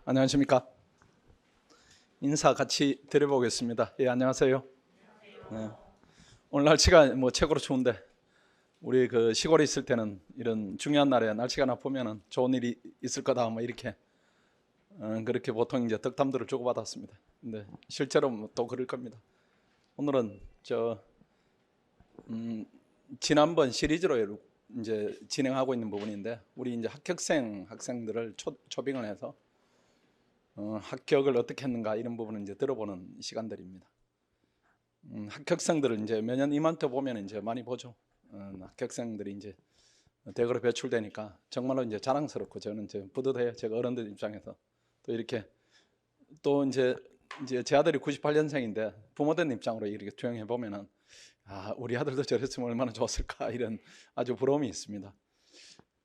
안녕하십니까? 인사 같이 드려보겠습니다. 예, 안녕하세요. 네. 오늘 날씨가 뭐 최고로 추운데 우리 그 시골에 있을 때는 이런 중요한 날에 날씨가 나쁘면은 좋은 일이 있을 거다 뭐 이렇게 그렇게 보통 이제 덕담들을 주고받았습니다. 근데 실제로 뭐또 그럴 겁니다. 오늘은 지난번 시리즈로 이제 진행하고 있는 부분인데 우리 이제 학생들을 초빙을 해서 합격을 어떻게 했는가 이런 부분을 이제 들어보는 시간들입니다. 합격생들을 이제 매년 이맘때 보면 이제 많이 보죠. 합격생들이 이제 대거로 배출되니까 정말로 이제 자랑스럽고 저는 이제 뿌듯해요. 제가 어른들 입장에서 또 이렇게 또 이제 제 아들이 98년생인데 부모된 입장으로 이렇게 투영해 보면은 우리 아들도 저랬으면 얼마나 좋았을까 이런 아주 부러움이 있습니다.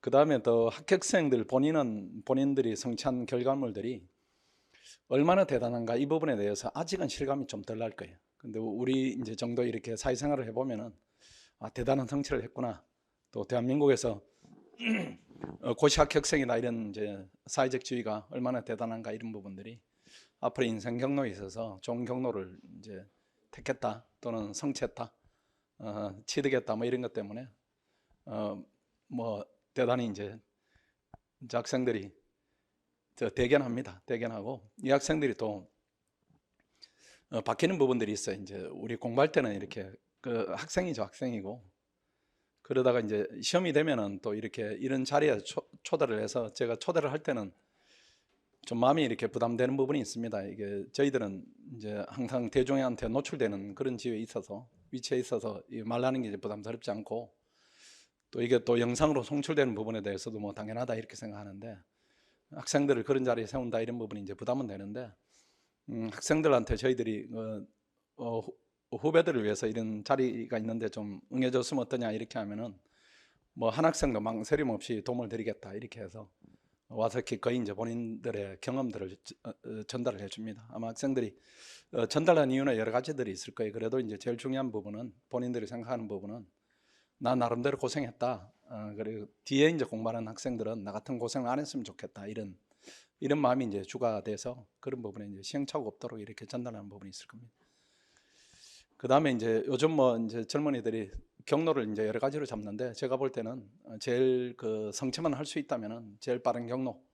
그 다음에 또 합격생들 본인들이 성취한 결과물들이 얼마나 대단한가 이 부분에 대해서 아직은 실감이 좀 덜 날 거예요. 근데 우리 이제 정도 이렇게 사회생활을 해보면은 대단한 성취를 했구나. 또 대한민국에서 고시 합격생이나 이런 이제 사회적 지위가 얼마나 대단한가 이런 부분들이 앞으로 인생 경로에 있어서 좋은 경로를 이제 택했다 또는 성취했다, 취득했다 뭐 이런 것 때문에 뭐 대단히 이제 학생들이 대견합니다. 대견하고 이 학생들이 또 바뀌는 부분들이 있어요. 이제 우리 공부할 때는 이렇게 그 학생이죠, 학생이고 그러다가 이제 시험이 되면은 또 이렇게 이런 자리에 초대를 해서 제가 초대를 할 때는 좀 마음이 이렇게 부담되는 부분이 있습니다. 이게 저희들은 이제 항상 대중한테 노출되는 그런 위치에 있어서 말하는 게 이제 부담스럽지 않고 또 이게 또 영상으로 송출되는 부분에 대해서도 뭐 당연하다 이렇게 생각하는데 학생들을 그런 자리에 세운다 이런 부분이 이제 부담은 되는데 학생들한테 저희들이 후배들을 위해서 이런 자리가 있는데 좀 응해줬으면 어떠냐 이렇게 하면은 뭐 한 학생도 망설임 없이 도움을 드리겠다 이렇게 해서 와서 기꺼이 이제 본인들의 경험들을 전달을 해줍니다. 아마 학생들이 전달한 이유는 여러 가지들이 있을 거예요. 그래도 이제 제일 중요한 부분은 본인들이 생각하는 부분은 나 나름대로 고생했다. 그리고 뒤에 이제 공부하는 학생들은 나 같은 고생을 안 했으면 좋겠다. 이런 마음이 이제 주가 돼서 그런 부분에 이제 시행착오가 없도록 이렇게 전달하는 부분이 있을 겁니다. 그 다음에 이제 요즘 뭐 이제 젊은이들이 경로를 이제 여러 가지로 잡는데 제가 볼 때는 제일 그 성취만 할 수 있다면은 제일 빠른 경로,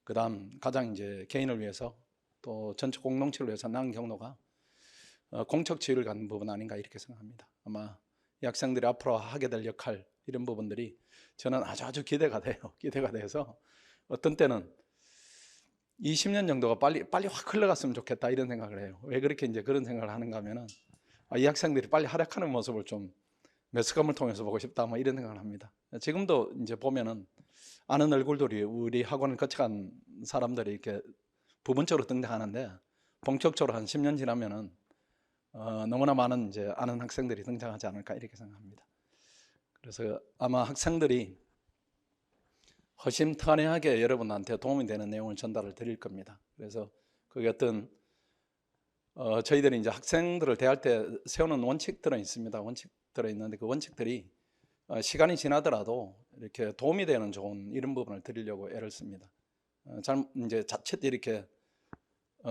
그 다음 가장 이제 개인을 위해서 또 전체 공동체를 위해서 나은 경로가 공적 지위를 갖는 부분 아닌가 이렇게 생각합니다. 아마 이 학생들이 앞으로 하게 될 역할 이런 부분들이 저는 아주 기대가 돼요. 기대가 돼서 어떤 때는 20년 정도가 빨리 확 흘러갔으면 좋겠다 이런 생각을 해요. 왜 그렇게 이제 그런 생각을 하는가 하면은 이 학생들이 빨리 활약하는 모습을 좀 매스컴을 통해서 보고 싶다 뭐 이런 생각을 합니다. 지금도 이제 보면은 아는 얼굴들이 우리 학원을 거쳐간 사람들이 이렇게 부분적으로 등장하는데 본격적으로 한 10년 지나면은 너무나 많은 이제 아는 학생들이 등장하지 않을까 이렇게 생각합니다. 그래서 아마 학생들이 허심탄회하게 여러분한테 도움이 되는 내용을 전달을 드릴 겁니다. 그래서 그게 어떤 저희들이 이제 학생들을 대할 때 세우는 원칙들은 있습니다. 원칙들은 있는데 그 원칙들이 시간이 지나더라도 이렇게 도움이 되는 좋은 이런 부분을 드리려고 애를 씁니다. 이제 자칫 이렇게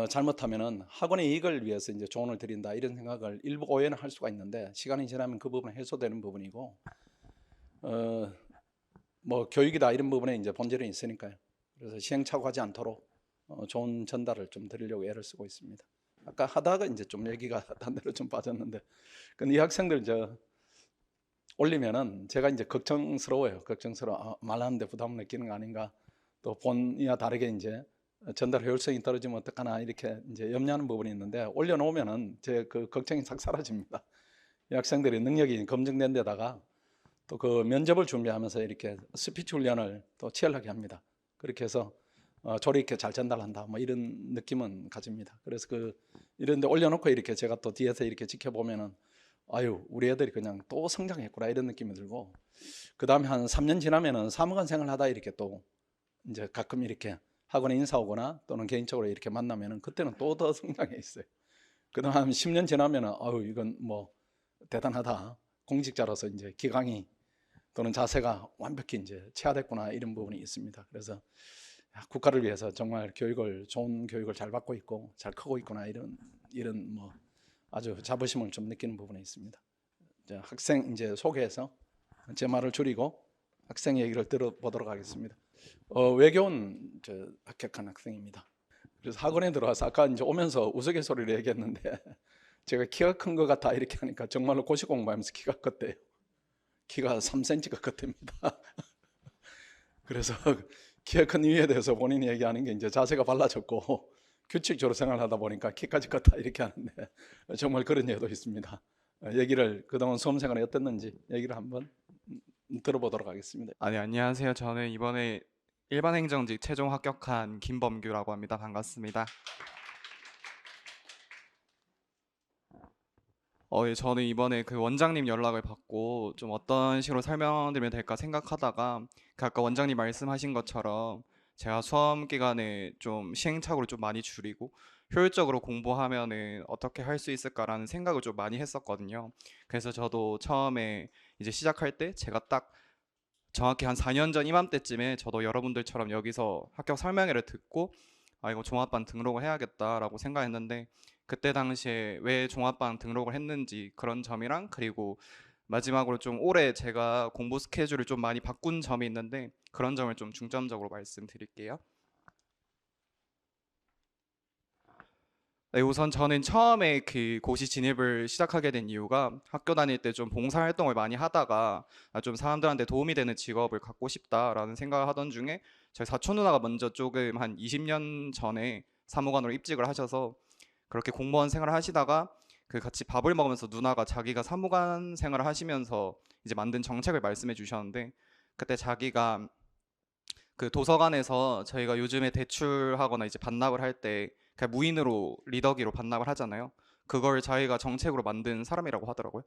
잘못하면은 학원의 이익을 위해서 이제 조언을 드린다 이런 생각을 일부 오해는 할 수가 있는데 시간이 지나면 그 부분은 해소되는 부분이고 뭐 교육이다 이런 부분에 이제 본질은 있으니까요. 그래서 시행착오하지 않도록 좋은 전달을 좀 드리려고 애를 쓰고 있습니다. 아까 하다가 이제 좀 얘기가 딴 데로 좀 빠졌는데, 근데 이 학생들 올리면은 제가 이제 걱정스러워요. 말하는데 부담을 느끼는 거 아닌가. 또 본이와 다르게 이제 전달 효율성이 떨어지면 어떡하나 이렇게 이제 염려하는 부분이 있는데 올려놓으면은 제 그 걱정이 싹 사라집니다. 이 학생들의 능력이 검증된 데다가 또 그 면접을 준비하면서 이렇게 스피치 훈련을 또 치열하게 합니다. 그렇게 해서 조리 있게 잘 전달한다 뭐 이런 느낌은 가집니다. 그래서 이런데 올려놓고 이렇게 제가 또 뒤에서 이렇게 지켜보면은 우리 애들이 그냥 또 성장했구나 이런 느낌이 들고, 그 다음에 한 3년 지나면은 사무관 생활하다 이렇게 또 이제 가끔 이렇게 학원에 인사 오거나 또는 개인적으로 이렇게 만나면은 그때는 또 더 성장해 있어요. 그 다음 한 10년 지나면은 이건 뭐 대단하다, 공직자로서 이제 기강이 또는 자세가 완벽히 이제 체화됐구나 이런 부분이 있습니다. 그래서 국가를 위해서 정말 좋은 교육을 잘 받고 있고 잘 크고 있구나 이런 뭐 아주 자부심을 좀 느끼는 부분이 있습니다. 학생 이제 소개해서 제 말을 줄이고 학생 얘기를 들어보도록 하겠습니다. 외교원 합격한 학생입니다. 그래서 학원에 들어와서 아까 이제 오면서 우스갯소리를 얘기했는데 제가 키가 큰 것 같아 이렇게 하니까 정말로 고시 공부하면서 키가 컸대요. 키가 3cm가 컸답니다. 그래서 키가 큰 이유에 대해서 본인이 얘기하는 게 이제 자세가 발라졌고 규칙적으로 생활하다 보니까 키까지 컸다 이렇게 하는데 정말 그런 예도 있습니다. 얘기를 그동안 수험 생활이 어땠는지 얘기를 한번 들어보도록 하겠습니다. 안녕하세요. 저는 이번에 일반행정직 최종 합격한 김범규라고 합니다. 반갑습니다. 예, 저는 이번에 그 원장님 연락을 받고 좀 어떤 식으로 설명드리면 될까 생각하다가 아까 원장님 말씀하신 것처럼 제가 수험 기간에 좀 시행착오를 좀 많이 줄이고 효율적으로 공부하면은 어떻게 할 수 있을까라는 생각을 좀 많이 했었거든요. 그래서 저도 처음에 이제 시작할 때 제가 딱 정확히 한 4년 전 이맘때쯤에 저도 여러분들처럼 여기서 합격 설명회를 듣고 이거 종합반 등록을 해야겠다라고 생각했는데 그때 당시에 왜 종합반 등록을 했는지 그런 점이랑 그리고 마지막으로 좀 올해 제가 공부 스케줄을 좀 많이 바꾼 점이 있는데 그런 점을 좀 중점적으로 말씀드릴게요. 네, 우선 저는 처음에 그 고시 진입을 시작하게 된 이유가 학교 다닐 때 좀 봉사활동을 많이 하다가 좀 사람들한테 도움이 되는 직업을 갖고 싶다라는 생각을 하던 중에 저희 사촌 누나가 먼저 조금 한 20년 전에 사무관으로 입직을 하셔서 그렇게 공무원 생활을 하시다가 그 같이 밥을 먹으면서 누나가 자기가 사무관 생활을 하시면서 이제 만든 정책을 말씀해 주셨는데 그때 자기가 그 도서관에서 저희가 요즘에 대출하거나 이제 반납을 할 때 그냥 무인으로 리더기로 반납을 하잖아요. 그걸 자기가 정책으로 만든 사람이라고 하더라고요.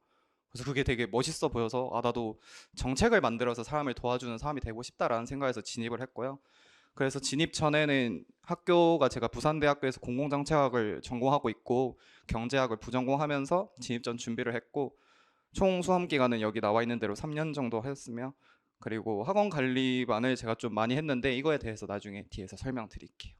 그래서 그게 되게 멋있어 보여서 나도 정책을 만들어서 사람을 도와주는 사람이 되고 싶다라는 생각에서 진입을 했고요. 그래서 진입 전에는 학교가 제가 부산대학교에서 공공정책학을 전공하고 있고 경제학을 부전공하면서 진입 전 준비를 했고 총 수험 기간은 여기 나와 있는 대로 3년 정도 했으며 그리고 학원 관리반을 제가 좀 많이 했는데 이거에 대해서 나중에 뒤에서 설명드릴게요.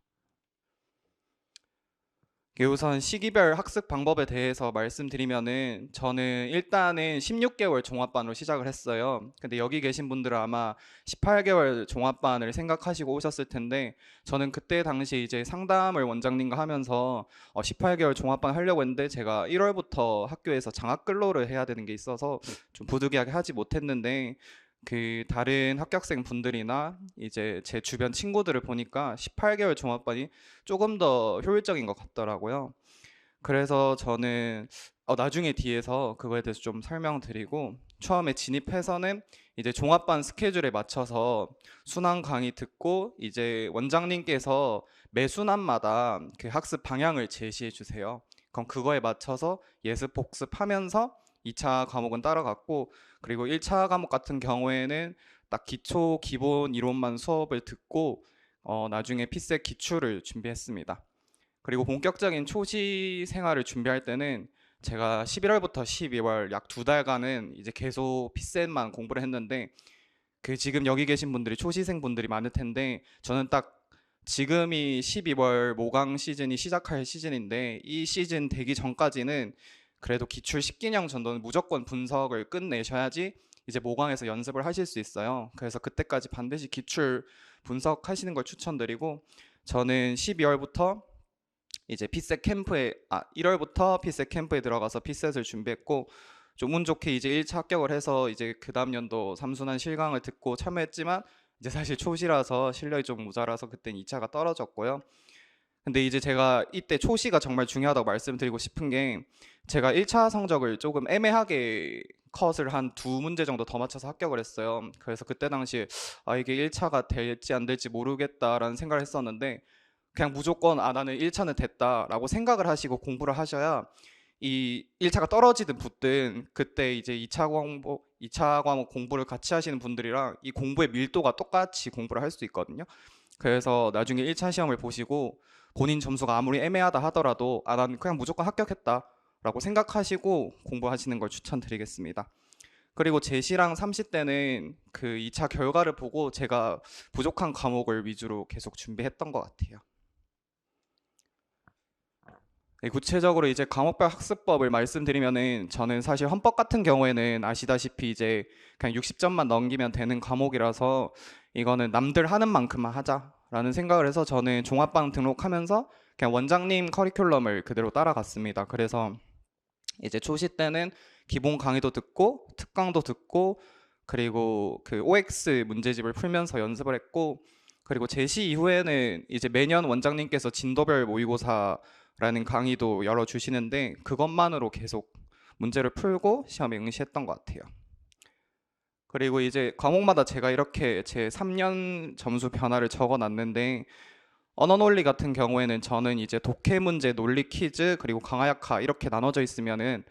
우선 시기별 학습 방법에 대해서 말씀드리면은 저는 일단은 16개월 종합반으로 시작을 했어요. 근데 여기 계신 분들은 아마 18개월 종합반을 생각하시고 오셨을 텐데 저는 그때 당시 이제 상담을 원장님과 하면서 18개월 종합반 하려고 했는데 제가 1월부터 학교에서 장학 근로를 해야 되는 게 있어서 좀 부득이하게 하지 못했는데 그 다른 합격생 분들이나 이제 제 주변 친구들을 보니까 18개월 종합반이 조금 더 효율적인 것 같더라고요. 그래서 저는 나중에 뒤에서 그거에 대해서 좀 설명드리고 처음에 진입해서는 이제 종합반 스케줄에 맞춰서 순환 강의 듣고 이제 원장님께서 매 순환마다 그 학습 방향을 제시해 주세요. 그럼 그거에 맞춰서 예습 복습하면서 2차 과목은 따라갔고 그리고 1차 과목 같은 경우에는 딱 기초 기본 이론만 수업을 듣고 나중에 피셋 기출을 준비했습니다. 그리고 본격적인 초시 생활을 준비할 때는 제가 11월부터 12월 약 2달간은 이제 계속 피셋만 공부를 했는데 그 지금 여기 계신 분들이 초시생 분들이 많을 텐데 저는 딱 지금이 12월 모강 시즌이 시작할 시즌인데 이 시즌 되기 전까지는 그래도 기출 10기량 정도는 무조건 분석을 끝내셔야지 이제 모강에서 연습을 하실 수 있어요. 그래서 그때까지 반드시 기출 분석하시는 걸 추천드리고 저는 12월부터 이제 피셋 캠프에 1월부터 피셋 캠프에 들어가서 피셋을 준비했고 좀 운 좋게 이제 1차 합격을 해서 이제 그 다음 연도 삼순환 실강을 듣고 참여했지만 이제 사실 초시라서 실력이 좀 모자라서 그땐 2차가 떨어졌고요. 근데 이제 제가 이때 초시가 정말 중요하다고 말씀드리고 싶은 게 제가 1차 성적을 조금 애매하게 컷을 한 두 문제 정도 더 맞춰서 합격을 했어요. 그래서 그때 당시에 이게 1차가 될지 안 될지 모르겠다라는 생각을 했었는데 그냥 무조건 나는 1차는 됐다라고 생각을 하시고 공부를 하셔야 이 1차가 떨어지든 붙든 그때 이제 2차 과목 공부를 같이 하시는 분들이랑 이 공부의 밀도가 똑같이 공부를 할 수 있거든요. 그래서 나중에 1차 시험을 보시고 본인 점수가 아무리 애매하다 하더라도 난 그냥 무조건 합격했다라고 생각하시고 공부하시는 걸 추천드리겠습니다. 그리고 제시랑 30대는 그 2차 결과를 보고 제가 부족한 과목을 위주로 계속 준비했던 것 같아요. 네, 구체적으로 이제 과목별 학습법을 말씀드리면은 저는 사실 헌법 같은 경우에는 아시다시피 이제 그냥 60점만 넘기면 되는 과목이라서 이거는 남들 하는 만큼만 하자라는 생각을 해서 저는 종합반 등록하면서 그냥 원장님 커리큘럼을 그대로 따라갔습니다. 그래서 이제 초시 때는 기본 강의도 듣고 특강도 듣고 그리고 그 OX 문제집을 풀면서 연습을 했고, 그리고 제시 이후에는 이제 매년 원장님께서 진도별 모의고사라는 강의도 열어주시는데 그것만으로 계속 문제를 풀고 시험에 응시했던 것 같아요. 그리고 이제 과목마다 제가 이렇게 제 3년 점수 변화를 적어놨는데, 언어 논리 같은 경우에는 저는 이제 독해 문제, 논리 퀴즈, 그리고 강화약화 이렇게 나눠져 있으면은,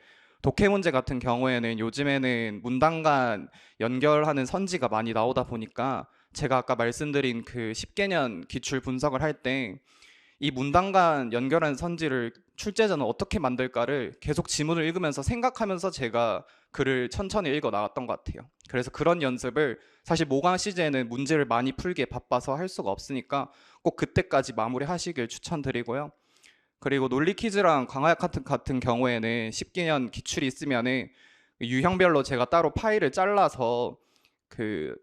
독해 문제 같은 경우에는 요즘에는 문단 연결하는 선지가 많이 나오다 보니까 제가 아까 말씀드린 그 10개년 기출 분석을 할 때 이 문단 간 연결하는 선지를 출제자는 어떻게 만들까를 계속 지문을 읽으면서 생각하면서 제가 글을 천천히 읽어 나갔던 것 같아요. 그래서 그런 연습을 사실 모강 시즌에는 문제를 많이 풀기에 바빠서 할 수가 없으니까 꼭 그때까지 마무리하시길 추천드리고요. 그리고 논리 퀴즈랑 강화약 같은 경우에는 10개년 기출이 있으면은 유형별로 제가 따로 파일을 잘라서 그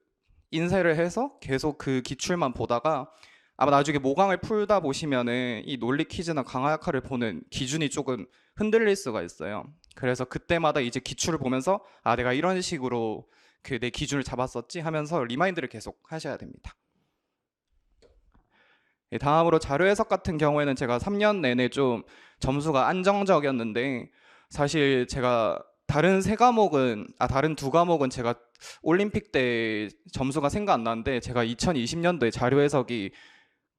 인쇄를 해서 계속 그 기출만 보다가 아마 나중에 모강을 풀다 보시면은 이 논리 퀴즈나 강화약화를 보는 기준이 조금 흔들릴 수가 있어요. 그래서 그때마다 이제 기출을 보면서 아, 내가 이런 식으로 그 내 기준을 잡았었지 하면서 리마인드를 계속 하셔야 됩니다. 예, 다음으로 자료 해석 같은 경우에는 제가 3년 내내 좀 점수가 안정적이었는데, 사실 제가 다른 다른 두 과목은 제가 올림픽 때 점수가 생각 안 나는데, 제가 2020년도에 자료 해석이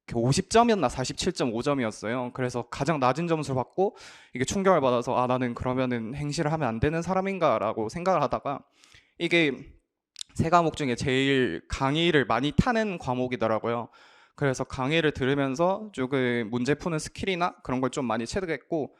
50점이었나 47.5점이었어요. 그래서 가장 낮은 점수를 받고 이게 충격을 받아서 아, 나는 그러면은 행시를 하면 안 되는 사람인가라고 생각을 하다가, 이게 세 과목 중에 제일 강의를 많이 타는 과목이더라고요. 그래서 강의를 들으면서 조금 문제 푸는 스킬이나 그런 걸 좀 많이 체득했고,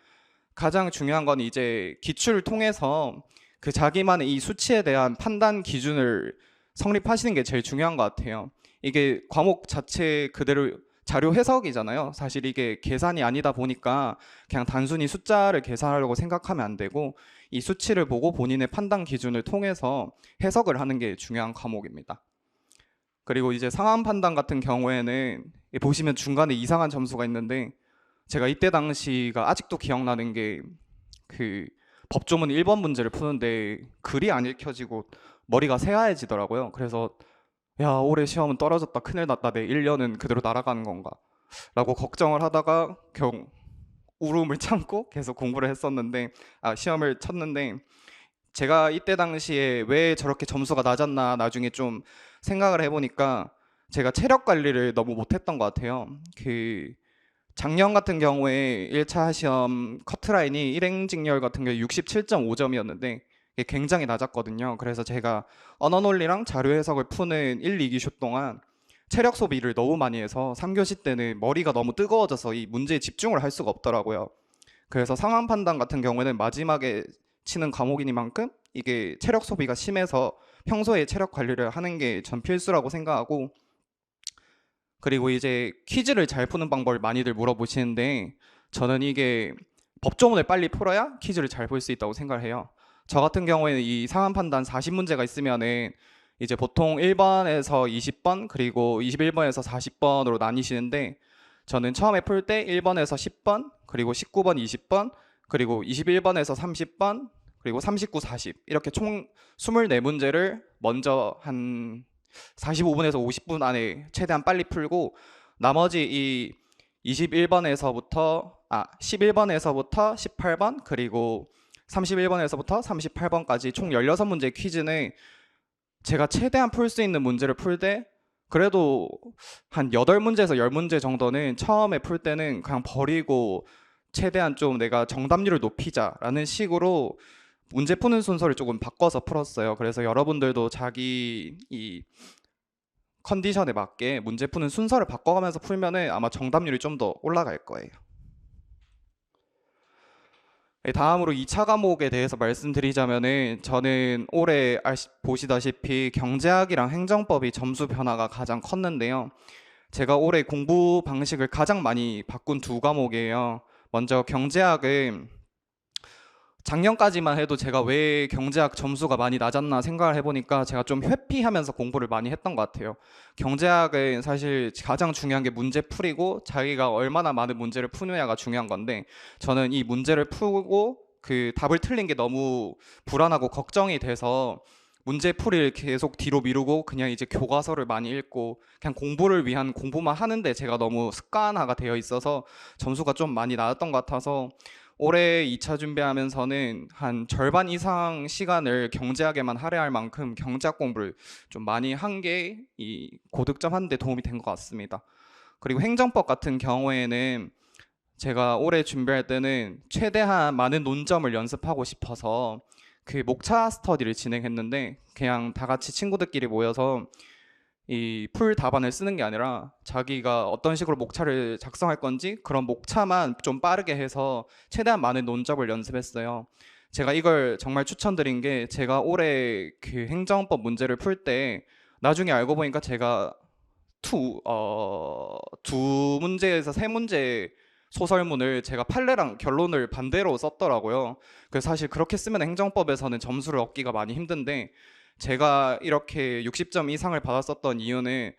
가장 중요한 건 이제 기출을 통해서 그 자기만의 이 수치에 대한 판단 기준을 성립하시는 게 제일 중요한 것 같아요. 이게 과목 자체 그대로 자료 해석이잖아요. 사실 이게 계산이 아니다 보니까 그냥 단순히 숫자를 계산하려고 생각하면 안 되고, 이 수치를 보고 본인의 판단 기준을 통해서 해석을 하는 게 중요한 과목입니다. 그리고 이제 상황 판단 같은 경우에는 보시면 중간에 이상한 점수가 있는데, 제가 이때 당시가 아직도 기억나는 게 그 법조문 1번 문제를 푸는데 글이 안 읽혀지고 머리가 새하얘지더라고요. 그래서 야, 올해 시험은 떨어졌다, 큰일 났다, 내 1년은 그대로 날아가는 건가 라고 걱정을 하다가 결국 울음을 참고 계속 공부를 했었는데, 시험을 쳤는데, 제가 이때 당시에 왜 저렇게 점수가 낮았나 나중에 좀 생각을 해보니까 제가 체력 관리를 너무 못했던 것 같아요. 그 작년 같은 경우에 1차 시험 커트라인이 일행직렬 같은 경우에 67.5점이었는데 이게 굉장히 낮았거든요. 그래서 제가 언어 논리랑 자료 해석을 푸는 1, 2기쇼 동안 체력 소비를 너무 많이 해서 3교시 때는 머리가 너무 뜨거워져서 이 문제에 집중을 할 수가 없더라고요. 그래서 상황 판단 같은 경우에는 마지막에 치는 과목이니만큼 이게 체력 소비가 심해서 평소에 체력 관리를 하는 게 전 필수라고 생각하고, 그리고 이제 퀴즈를 잘 푸는 방법을 많이들 물어보시는데 저는 이게 법조문을 빨리 풀어야 퀴즈를 잘 풀 수 있다고 생각을 해요. 저 같은 경우에는 이 상황 판단 40문제가 있으면은 이제 보통 1번에서 20번 그리고 21번에서 40번으로 나뉘시는데, 저는 처음에 풀 때 1번에서 10번 그리고 19번 20번 그리고 21번에서 30번 그리고 39, 40 이렇게 총 24문제를 먼저 한 45분에서 50분 안에 최대한 빨리 풀고, 나머지 이 11번에서부터 18번 그리고 31번에서부터 38번까지 총 16문제 퀴즈는 제가 최대한 풀 수 있는 문제를 풀 때 그래도 한 8문제에서 10문제 정도는 처음에 풀 때는 그냥 버리고 최대한 좀 내가 정답률을 높이자라는 식으로 문제 푸는 순서를 조금 바꿔서 풀었어요. 그래서 여러분들도 자기 이 컨디션에 맞게 문제 푸는 순서를 바꿔가면서 풀면은 아마 정답률이 좀 더 올라갈 거예요. 네, 다음으로 2차 과목에 대해서 말씀드리자면은 저는 올해 보시다시피 경제학이랑 행정법이 점수 변화가 가장 컸는데요. 제가 올해 공부 방식을 가장 많이 바꾼 두 과목이에요. 먼저 경제학은 작년까지만 해도 제가 왜 경제학 점수가 많이 낮았나 생각을 해보니까 제가 좀 회피하면서 공부를 많이 했던 것 같아요. 경제학은 사실 가장 중요한 게 문제풀이고 자기가 얼마나 많은 문제를 푸느냐가 중요한 건데 저는 이 문제를 풀고 그 답을 틀린 게 너무 불안하고 걱정이 돼서 문제풀이를 계속 뒤로 미루고 그냥 이제 교과서를 많이 읽고 그냥 공부를 위한 공부만 하는데 제가 너무 습관화가 되어 있어서 점수가 좀 많이 나왔던 것 같아서 올해 2차 준비하면서는 한 절반 이상 시간을 경제학에만 할애할 만큼 경제학 공부를 좀 많이 한 게 이 고득점 하는 데 도움이 된 것 같습니다. 그리고 행정법 같은 경우에는 제가 올해 준비할 때는 최대한 많은 논점을 연습하고 싶어서 그 목차 스터디를 진행했는데 그냥 다 같이 친구들끼리 모여서 이 풀 답안을 쓰는 게 아니라 자기가 어떤 식으로 목차를 작성할 건지 그런 목차만 좀 빠르게 해서 최대한 많은 논점을 연습했어요. 제가 이걸 정말 추천드린 게 제가 올해 그 행정법 문제를 풀 때 나중에 알고 보니까 제가 두 문제에서 세 문제 소설문을 제가 판례랑 결론을 반대로 썼더라고요. 그래서 사실 그렇게 쓰면 행정법에서는 점수를 얻기가 많이 힘든데 제가 이렇게 60점 이상을 받았었던 이유는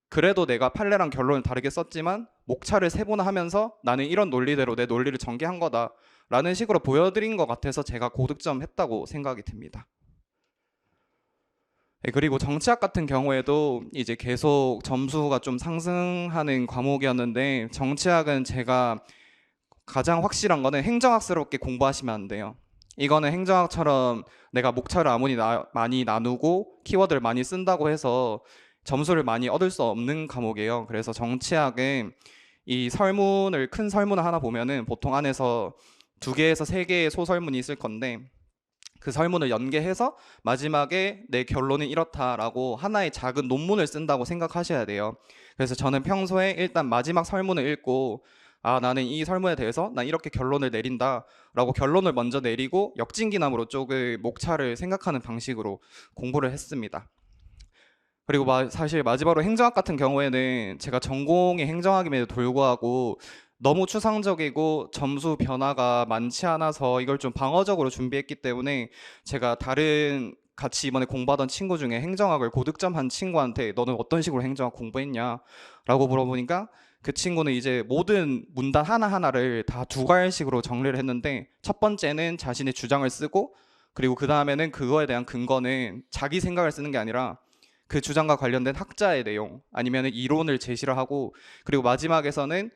그래도 내가 판례랑 결론을 다르게 썼지만 목차를 세분화 하면서 나는 이런 논리대로 내 논리를 전개한 거다 라는 식으로 보여드린 것 같아서 제가 고득점 했다고 생각이 듭니다. 네, 그리고 정치학 같은 경우에도 이제 계속 점수가 좀 상승하는 과목이었는데 정치학은 제가 가장 확실한 거는 행정학스럽게 공부하시면 안 돼요. 이거는 행정학처럼 내가 목차를 아무리 많이 나누고 키워드를 많이 쓴다고 해서 점수를 많이 얻을 수 없는 과목이에요. 그래서 정치학은 이 설문을 큰 설문을 하나 보면은 보통 안에서 2개에서 3개의 소설문이 있을 건데 그 설문을 연계해서 마지막에 내 결론은 이렇다라고 하나의 작은 논문을 쓴다고 생각하셔야 돼요. 그래서 저는 평소에 일단 마지막 설문을 읽고 아, 나는 이 설문에 대해서 난 이렇게 결론을 내린다라고 결론을 먼저 내리고 역진기남으로 쪽의 목차를 생각하는 방식으로 공부를 했습니다. 그리고 사실 마지막으로 행정학 같은 경우에는 제가 전공이 행정학임에도 불구하고 너무 추상적이고 점수 변화가 많지 않아서 이걸 좀 방어적으로 준비했기 때문에 제가 다른 같이 이번에 공부하던 친구 중에 행정학을 고득점 한 친구한테 너는 어떤 식으로 행정학 공부했냐 라고 물어보니까 그 친구는 이제 모든 문단 하나하나를 다 2과일식으로 정리를 했는데 첫 번째는 자신의 주장을 쓰고 그리고 그 다음에는 그거에 대한 근거는 자기 생각을 쓰는 게 아니라 그 주장과 관련된 학자의 내용 아니면 이론을 제시를 하고 그리고 마지막에서는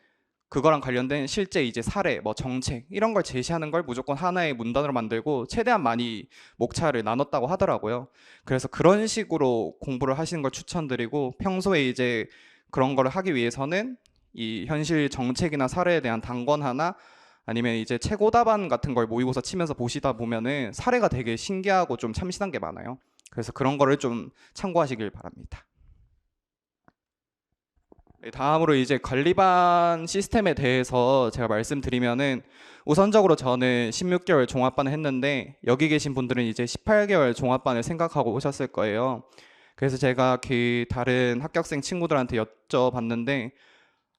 그거랑 관련된 실제 이제 사례, 뭐 정책 이런 걸 제시하는 걸 무조건 하나의 문단으로 만들고 최대한 많이 목차를 나눴다고 하더라고요. 그래서 그런 식으로 공부를 하시는 걸 추천드리고 평소에 이제 그런 거를 하기 위해서는 이 현실 정책이나 사례에 대한 단권 하나 아니면 이제 최고 답안 같은 걸 모의고사 치면서 보시다 보면은 사례가 되게 신기하고 좀 참신한 게 많아요. 그래서 그런 거를 좀 참고하시길 바랍니다. 네, 다음으로 이제 관리반 시스템에 대해서 제가 말씀드리면은 우선적으로 저는 16개월 종합반을 했는데 여기 계신 분들은 이제 18개월 종합반을 생각하고 오셨을 거예요. 그래서 제가 그 다른 합격생 친구들한테 여쭤봤는데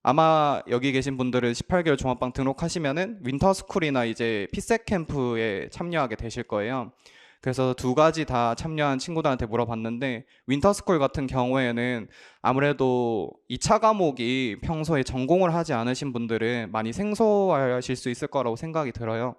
아마 여기 계신 분들은 18개월 종합반 등록하시면은 윈터스쿨이나 이제 피셋 캠프에 참여하게 되실 거예요. 그래서 2가지 다 참여한 친구들한테 물어봤는데 윈터스쿨 같은 경우에는 아무래도 2차 과목이 평소에 전공을 하지 않으신 분들은 많이 생소하실 수 있을 거라고 생각이 들어요.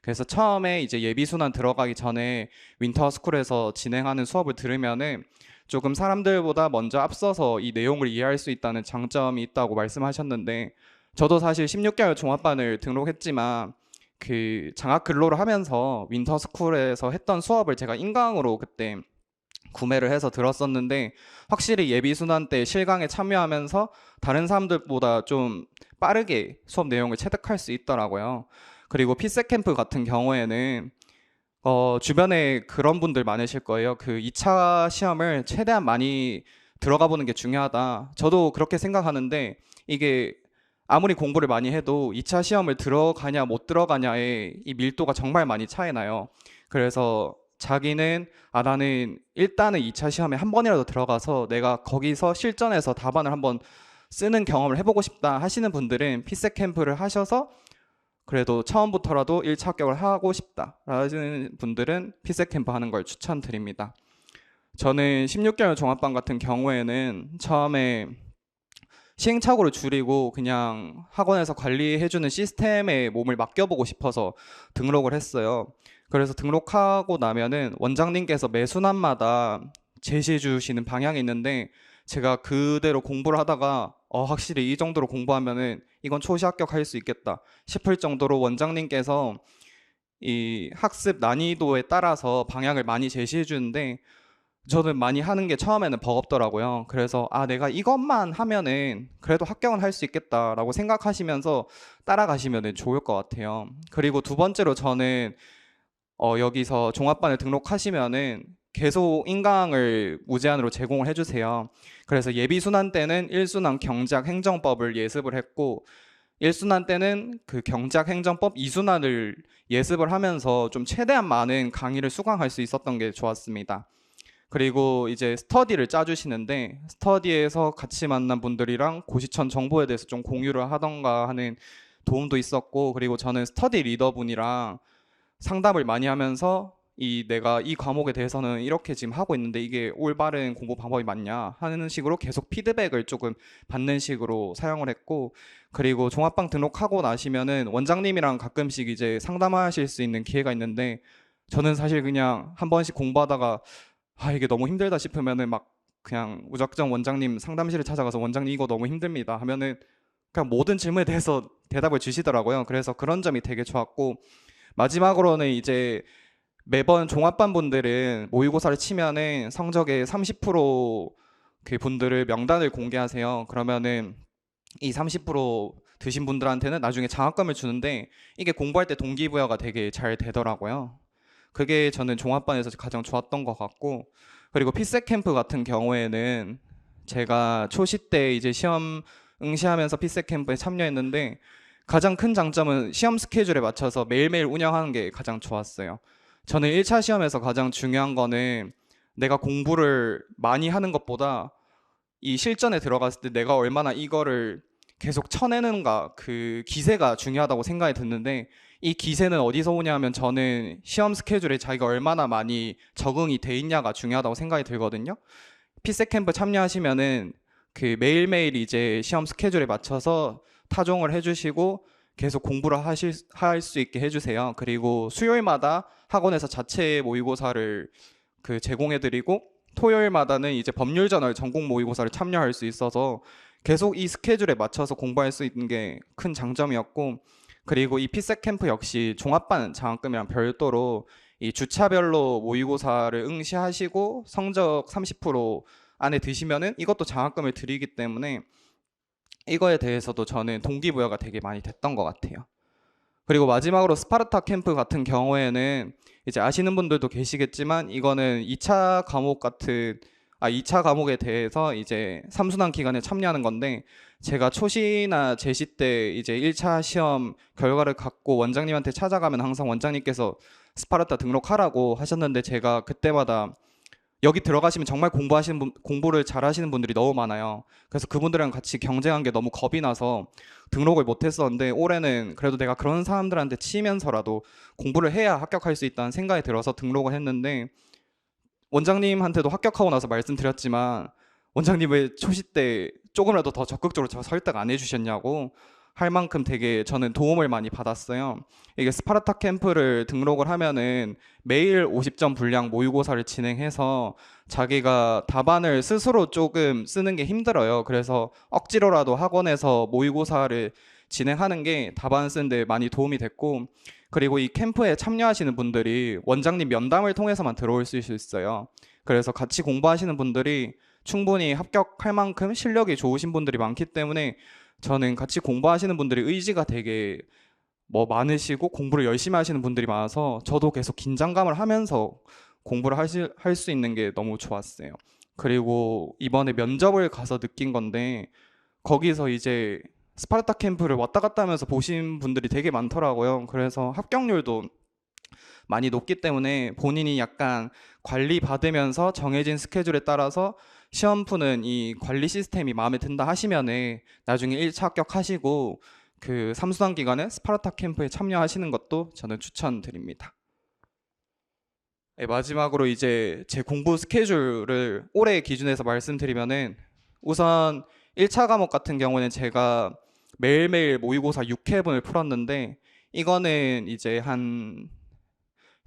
그래서 처음에 이제 예비순환 들어가기 전에 윈터스쿨에서 진행하는 수업을 들으면은 조금 사람들보다 먼저 앞서서 이 내용을 이해할 수 있다는 장점이 있다고 말씀하셨는데 저도 사실 16개월 종합반을 등록했지만 그 장학 근로를 하면서 윈터스쿨에서 했던 수업을 제가 인강으로 그때 구매를 해서 들었었는데 확실히 예비순환 때 실강에 참여하면서 다른 사람들보다 좀 빠르게 수업 내용을 체득할 수 있더라고요. 그리고 피셋 캠프 같은 경우에는 주변에 그런 분들 많으실 거예요. 그 2차 시험을 최대한 많이 들어가 보는 게 중요하다. 저도 그렇게 생각하는데 이게 아무리 공부를 많이 해도 2차 시험을 들어가냐 못 들어가냐의 이 밀도가 정말 많이 차이 나요. 그래서 자기는 나는 일단은 2차 시험에 한 번이라도 들어가서 내가 거기서 실전에서 답안을 한번 쓰는 경험을 해보고 싶다 하시는 분들은 피셋 캠프를 하셔서 그래도 처음부터라도 1차 합격을 하고 싶다 하시는 분들은 피셋 캠프 하는 걸 추천드립니다. 저는 16개월 종합반 같은 경우에는 처음에 시행착오를 줄이고 그냥 학원에서 관리해주는 시스템에 몸을 맡겨보고 싶어서 등록을 했어요. 그래서 등록하고 나면은 원장님께서 매 순환마다 제시해 주시는 방향이 있는데 제가 그대로 공부를 하다가 확실히 이 정도로 공부하면은 이건 초시 합격할 수 있겠다 싶을 정도로 원장님께서 이 학습 난이도에 따라서 방향을 많이 제시해 주는데 저는 많이 하는 게 처음에는 버겁더라고요. 그래서 내가 이것만 하면은 그래도 합격은 할 수 있겠다라고 생각하시면서 따라가시면 좋을 것 같아요. 그리고 두 번째로 저는 여기서 종합반을 등록하시면은 계속 인강을 무제한으로 제공을 해주세요. 그래서 예비순환 때는 1순환 경제학 행정법을 예습을 했고 1순환 때는 그 경제학 행정법 2순환을 예습을 하면서 좀 최대한 많은 강의를 수강할 수 있었던 게 좋았습니다. 그리고 이제 스터디를 짜주시는데 스터디에서 같이 만난 분들이랑 고시천 정보에 대해서 좀 공유를 하던가 하는 도움도 있었고 그리고 저는 스터디 리더분이랑 상담을 많이 하면서 내가 이 과목에 대해서는 이렇게 지금 하고 있는데 이게 올바른 공부 방법이 맞냐 하는 식으로 계속 피드백을 조금 받는 식으로 사용을 했고 그리고 종합방 등록하고 나시면은 원장님이랑 가끔씩 이제 상담하실 수 있는 기회가 있는데 저는 사실 그냥 한 번씩 공부하다가 이게 너무 힘들다 싶으면은 막 그냥 무작정 원장님 상담실을 찾아가서 원장님 이거 너무 힘듭니다 하면은 그냥 모든 질문에 대해서 대답을 주시더라고요. 그래서 그런 점이 되게 좋았고 마지막으로는 이제 매번 종합반 분들은 모의고사를 치면은 성적의 30%그 분들을 명단을 공개하세요. 그러면은 이 30% 드신 분들한테는 나중에 장학금을 주는데 이게 공부할 때 동기부여가 되게 잘 되더라고요. 그게 저는 종합반에서 가장 좋았던 것 같고 그리고 피셋 캠프 같은 경우에는 제가 초시 때 이제 시험 응시하면서 피셋 캠프에 참여했는데 가장 큰 장점은 시험 스케줄에 맞춰서 매일매일 운영하는 게 가장 좋았어요. 저는 1차 시험에서 가장 중요한 거는 내가 공부를 많이 하는 것보다 이 실전에 들어갔을 때 내가 얼마나 이거를 계속 쳐내는가 그 기세가 중요하다고 생각이 드는데 이 기세는 어디서 오냐면 저는 시험 스케줄에 자기가 얼마나 많이 적응이 돼 있냐가 중요하다고 생각이 들거든요. 피셋 캠프 참여하시면은 그 매일매일 이제 시험 스케줄에 맞춰서 타종을 해주시고 계속 공부를 할 수 있게 해주세요. 그리고 수요일마다 학원에서 자체 모의고사를 제공해드리고 토요일마다는 이제 법률 저널 전공 모의고사를 참여할 수 있어서 계속 이 스케줄에 맞춰서 공부할 수 있는 게 큰 장점이었고 그리고 이 피셋 캠프 역시 종합반 장학금이랑 별도로 이 주차별로 모의고사를 응시하시고 성적 30% 안에 드시면은 이것도 장학금을 드리기 때문에 이거에 대해서도 저는 동기부여가 되게 많이 됐던 것 같아요. 그리고 마지막으로 스파르타 캠프 같은 경우에는 이제 아시는 분들도 계시겠지만 이거는 2차 과목 2차 과목에 대해서 이제 3순환 기간에 참여하는 건데 제가 초시나 제시 때 이제 1차 시험 결과를 갖고 원장님한테 찾아가면 항상 원장님께서 스파르타 등록하라고 하셨는데 제가 그때마다 여기 들어가시면 정말 공부를 잘하시는 분들이 너무 많아요. 그래서 그분들이랑 같이 경쟁한 게 너무 겁이 나서 등록을 못 했었는데 올해는 그래도 내가 그런 사람들한테 치면서라도 공부를 해야 합격할 수 있다는 생각이 들어서 등록을 했는데 원장님한테도 합격하고 나서 말씀드렸지만 원장님 왜 초시 때 조금이라도 더 적극적으로 저 설득 안 해주셨냐고 할 만큼 되게 저는 도움을 많이 받았어요. 이게 스파르타 캠프를 등록을 하면은 매일 50점 분량 모의고사를 진행해서 자기가 답안을 스스로 조금 쓰는 게 힘들어요. 그래서 억지로라도 학원에서 모의고사를 진행하는 게 답안 쓰는데 많이 도움이 됐고 그리고 이 캠프에 참여하시는 분들이 원장님 면담을 통해서만 들어올 수 있어요. 그래서 같이 공부하시는 분들이 충분히 합격할 만큼 실력이 좋으신 분들이 많기 때문에 저는 같이 공부하시는 분들이 의지가 되게 많으시고 공부를 열심히 하시는 분들이 많아서 저도 계속 긴장감을 하면서 공부를 할 수 있는 게 너무 좋았어요. 그리고 이번에 면접을 가서 느낀 건데 거기서 이제 스파르타 캠프를 왔다 갔다 하면서 보신 분들이 되게 많더라고요. 그래서 합격률도 많이 높기 때문에 본인이 약간 관리 받으면서 정해진 스케줄에 따라서 시험 푸는 이 관리 시스템이 마음에 든다 하시면은 나중에 1차 합격하시고 그 3수단 기간에 스파르타 캠프에 참여하시는 것도 저는 추천드립니다. 네, 마지막으로 이제 제 공부 스케줄을 올해 기준에서 말씀드리면은 우선 1차 과목 같은 경우는 제가 매일매일 모의고사 6회분을 풀었는데 이거는 이제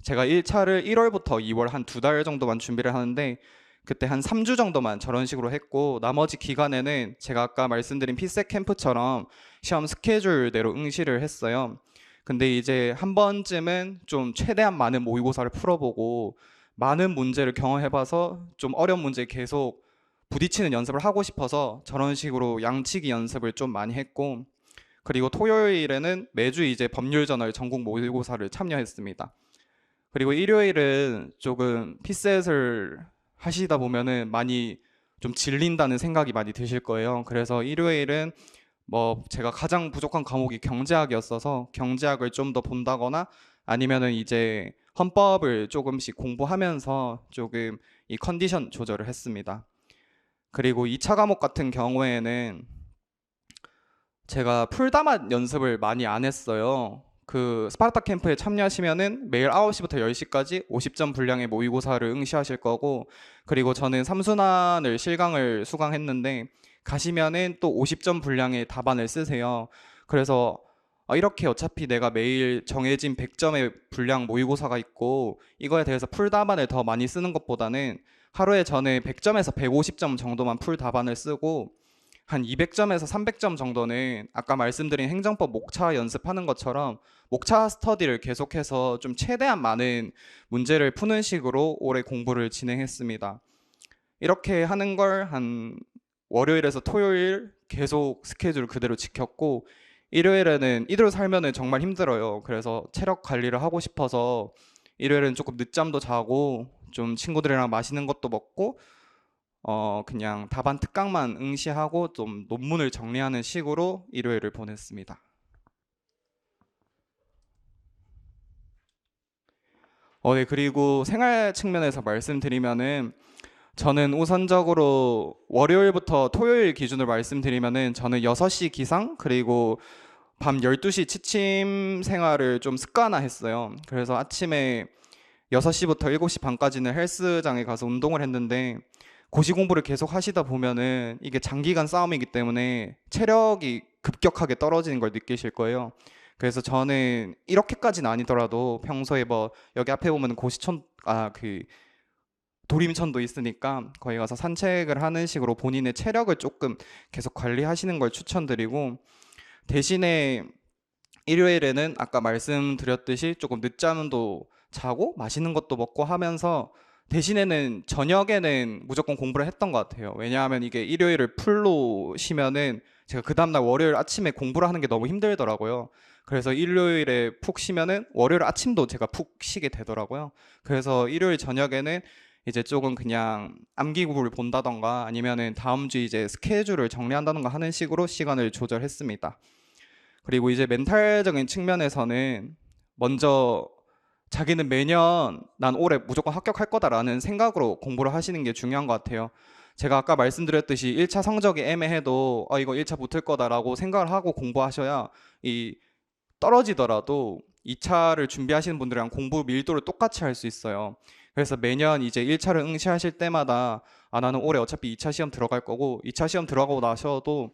제가 1차를 1월부터 2월 한 2달 정도만 준비를 하는데 그때 한 3주 정도만 저런 식으로 했고 나머지 기간에는 제가 아까 말씀드린 피셋 캠프처럼 시험 스케줄대로 응시를 했어요. 근데 이제 한 번쯤은 좀 최대한 많은 모의고사를 풀어보고 많은 문제를 경험해봐서 좀 어려운 문제에 계속 부딪히는 연습을 하고 싶어서 저런 식으로 양치기 연습을 좀 많이 했고 그리고 토요일에는 매주 이제 법률 저널 전국 모의고사를 참여했습니다. 그리고 일요일은 조금 피셋을 하시다 보면은 많이 좀 질린다는 생각이 많이 드실 거예요. 그래서 일요일은 뭐 제가 가장 부족한 과목이 경제학이었어서 경제학을 좀 더 본다거나 아니면은 이제 헌법을 조금씩 공부하면서 조금 이 컨디션 조절을 했습니다. 그리고 2차 과목 같은 경우에는 제가 풀다만 연습을 많이 안 했어요. 그 스파르타 캠프에 참여하시면은 매일 9시부터 10시까지 50점 분량의 모의고사를 응시하실 거고 그리고 저는 3순환을 실강을 수강했는데 가시면은 또 50점 분량의 답안을 쓰세요. 그래서 이렇게 어차피 내가 매일 정해진 100점의 분량 모의고사가 있고 이거에 대해서 풀 답안을 더 많이 쓰는 것보다는 하루에 저는 100점에서 150점 정도만 풀 답안을 쓰고 한 200점에서 300점 정도는 아까 말씀드린 행정법 목차 연습하는 것처럼 목차 스터디를 계속해서 좀 최대한 많은 문제를 푸는 식으로 올해 공부를 진행했습니다. 이렇게 하는 걸 한 월요일에서 토요일 계속 스케줄 그대로 지켰고 일요일에는 이대로 살면은 정말 힘들어요. 그래서 체력 관리를 하고 싶어서 일요일은 조금 늦잠도 자고 좀 친구들이랑 맛있는 것도 먹고 그냥 답안 특강만 응시하고 좀 논문을 정리하는 식으로 일요일을 보냈습니다. 네, 그리고 생활 측면에서 말씀드리면은 저는 우선적으로 월요일부터 토요일 기준으로 말씀드리면은 저는 6시 기상 그리고 밤 12시 취침 생활을 좀 습관화했어요. 그래서 아침에 6시부터 7시 반까지는 헬스장에 가서 운동을 했는데 고시 공부를 계속 하시다 보면은 이게 장기간 싸움이기 때문에 체력이 급격하게 떨어지는 걸 느끼실 거예요. 그래서 저는 이렇게까지는 아니더라도 평소에 뭐 여기 앞에 보면 그 도림천도 있으니까 거기 가서 산책을 하는 식으로 본인의 체력을 조금 계속 관리하시는 걸 추천드리고 대신에 일요일에는 아까 말씀드렸듯이 조금 늦잠도 자고 맛있는 것도 먹고 하면서 대신에는 저녁에는 무조건 공부를 했던 것 같아요. 왜냐하면 이게 일요일을 풀로 쉬면은 제가 그 다음날 월요일 아침에 공부를 하는 게 너무 힘들더라고요. 그래서 일요일에 푹 쉬면은 월요일 아침도 제가 푹 쉬게 되더라고요. 그래서 일요일 저녁에는 이제 조금 그냥 암기구를 본다던가 아니면은 다음 주 이제 스케줄을 정리한다던가 하는 식으로 시간을 조절했습니다. 그리고 이제 멘탈적인 측면에서는 먼저 자기는 매년 난 올해 무조건 합격할 거다라는 생각으로 공부를 하시는 게 중요한 것 같아요. 제가 아까 말씀드렸듯이 1차 성적이 애매해도 이거 1차 붙을 거다라고 생각을 하고 공부하셔야 이 떨어지더라도 2차를 준비하시는 분들이랑 공부 밀도를 똑같이 할 수 있어요. 그래서 매년 이제 1차를 응시하실 때마다 나는 올해 어차피 2차 시험 들어갈 거고 2차 시험 들어가고 나셔도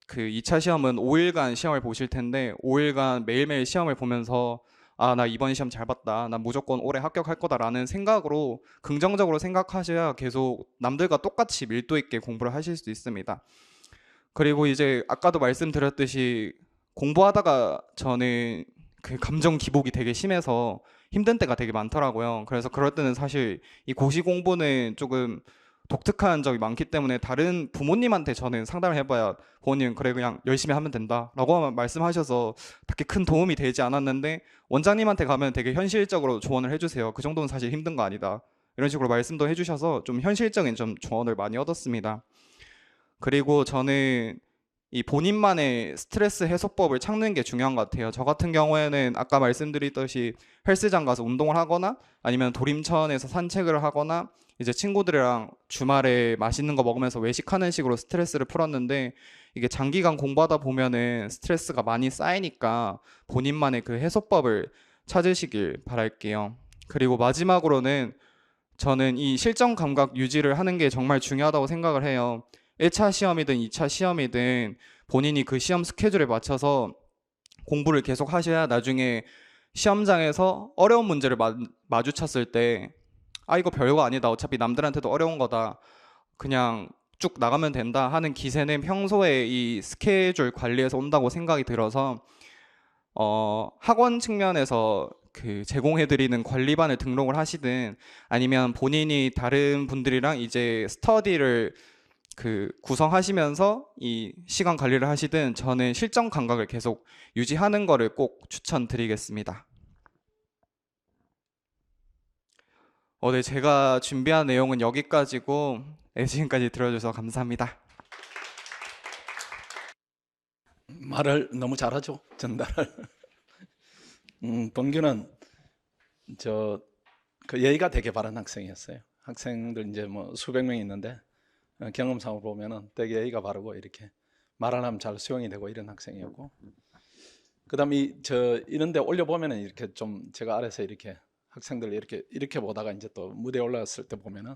그 2차 시험은 5일간 시험을 보실 텐데 5일간 매일매일 시험을 보면서 나 이번 시험 잘 봤다. 나 무조건 올해 합격할 거다라는 생각으로 긍정적으로 생각하셔야 계속 남들과 똑같이 밀도 있게 공부를 하실 수 있습니다. 그리고 이제 아까도 말씀드렸듯이 공부하다가 저는 그 감정 기복이 되게 심해서 힘든 때가 되게 많더라고요. 그래서 그럴 때는 사실 이 고시 공부는 조금 독특한 점이 많기 때문에 다른 부모님한테 저는 상담을 해봐야 부모님 그래 그냥 열심히 하면 된다라고 말씀하셔서 딱히 큰 도움이 되지 않았는데 원장님한테 가면 되게 현실적으로 조언을 해주세요. 그 정도는 사실 힘든 거 아니다. 이런 식으로 말씀도 해주셔서 좀 현실적인 좀 조언을 많이 얻었습니다. 그리고 저는 이 본인만의 스트레스 해소법을 찾는 게 중요한 것 같아요. 저 같은 경우에는 아까 말씀드렸듯이 헬스장 가서 운동을 하거나 아니면 도림천에서 산책을 하거나 이제 친구들이랑 주말에 맛있는 거 먹으면서 외식하는 식으로 스트레스를 풀었는데 이게 장기간 공부하다 보면은 스트레스가 많이 쌓이니까 본인만의 그 해소법을 찾으시길 바랄게요. 그리고 마지막으로는 저는 이 실전 감각 유지를 하는 게 정말 중요하다고 생각을 해요. 1차 시험이든 2차 시험이든 본인이 그 시험 스케줄에 맞춰서 공부를 계속 하셔야 나중에 시험장에서 어려운 문제를 마주쳤을 때 아, 이거 별거 아니다. 어차피 남들한테도 어려운 거다. 그냥 쭉 나가면 된다 하는 기세는 평소에 이 스케줄 관리에서 온다고 생각이 들어서 학원 측면에서 그 제공해드리는 관리반을 등록을 하시든 아니면 본인이 다른 분들이랑 이제 스터디를 그 구성하시면서 이 시간 관리를 하시든 저는 실전 감각을 계속 유지하는 거를 꼭 추천드리겠습니다. 네, 제가 준비한 내용은 여기까지고 지금까지 들어주셔서 감사합니다. 말을 너무 잘하죠, 전달을. 범규는 그 예의가 되게 바른 학생이었어요. 학생들 이제 뭐 수백 명이 있는데 경험상으로 보면은 되게 예의가 바르고 이렇게 말 안 하면 잘 수용이 되고 이런 학생이었고, 그다음에 이런 데 올려 보면은 이렇게 좀 제가 아래서 이렇게 학생들 이렇게 보다가 이제 또 무대에 올라갔을 때 보면은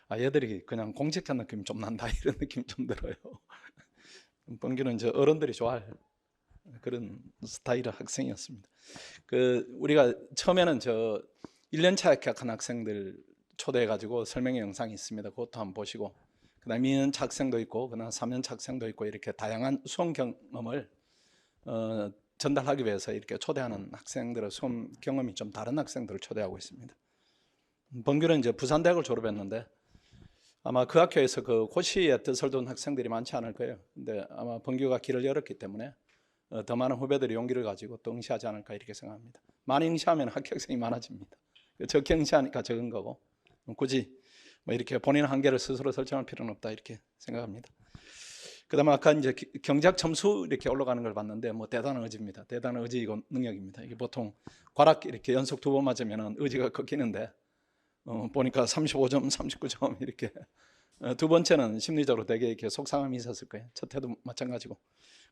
아, 얘들이 그냥 공직자 느낌이 좀 난다 이런 느낌이 좀 들어요. 범규는 이제 어른들이 좋아할 그런 스타일의 학생이었습니다. 우리가 처음에는 1년차 합격한 학생들 초대해가지고 설명회 영상이 있습니다. 그것도 한번 보시고, 그다음에 2년차 학생도 있고, 그다음 3년차 학생도 있고, 이렇게 다양한 수험 경험을 전달하기 위해서 이렇게 초대하는 학생들의 수험 경험이 좀 다른 학생들을 초대하고 있습니다. 범규는 이제 부산대학을 졸업했는데 아마 그 학교에서 그 고시의 뜻을 둔 학생들이 많지 않을 거예요. 근데 아마 범규가 길을 열었기 때문에 더 많은 후배들이 용기를 가지고 또 응시하지 않을까 이렇게 생각합니다. 많이 응시하면 합격생이 많아집니다. 적게 응시하니까 적은 거고, 굳이 뭐 이렇게 본인 한계를 스스로 설정할 필요는 없다 이렇게 생각합니다. 그다음에 아까 이제 경제학 점수 이렇게 올라가는 걸 봤는데 뭐 대단한 의지입니다. 대단한 의지이고 능력입니다. 이게 보통 과락 이렇게 연속 2번 맞으면 의지가 꺾이는데 보니까 35점, 39점 이렇게. 두 번째는 심리적으로 되게 이렇게 속상함이 있었을 거예요. 첫 해도 마찬가지고.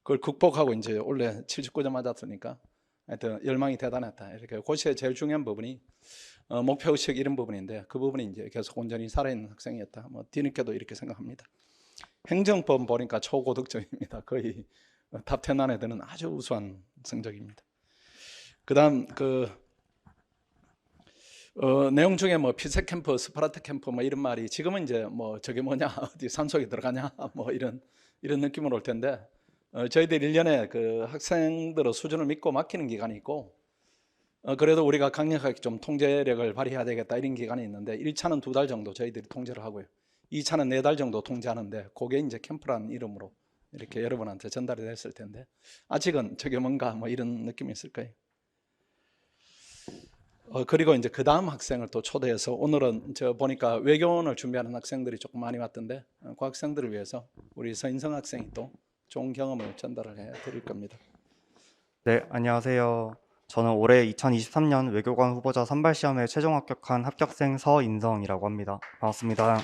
그걸 극복하고 이제 원래 79점 맞았으니까 하여튼 열망이 대단했다. 이렇게 고시의 제일 중요한 부분이 목표의식 이런 부분인데 그 부분이 이제 계속 온전히 살아있는 학생이었다. 뭐 뒤늦게도 이렇게 생각합니다. 행정법 보니까 초고득점입니다. 거의 탑10 안에 드는 아주 우수한 성적입니다. 그다음 내용 중에 뭐 피색 캠프, 스파르타 캠프 뭐 이런 말이 지금은 이제 뭐 저게 뭐냐 어디 산속에 들어가냐 뭐 이런 느낌으로 올 텐데 저희들 1년에 그 학생들의 수준을 믿고 맡기는 기간이 있고 그래도 우리가 강력하게 좀 통제력을 발휘해야 되겠다 이런 기간이 있는데 1차는 2달 정도 저희들이 통제를 하고요. 2차는 4달 정도 통제하는데 그게 이제 캠프라는 이름으로 이렇게 여러분한테 전달이 됐을 텐데 아직은 저게 뭔가 뭐 이런 느낌이 있을 거예요. 그리고 이제 그 다음 학생을 또 초대해서 오늘은 저 보니까 외교원을 준비하는 학생들이 조금 많이 왔던데 그 학생들을 위해서 우리 서인성 학생이 또 좋은 경험을 전달을 해 드릴 겁니다. 네, 안녕하세요. 저는 올해 2023년 외교관 후보자 선발 시험에 최종 합격한 합격생 서인성이라고 합니다. 반갑습니다.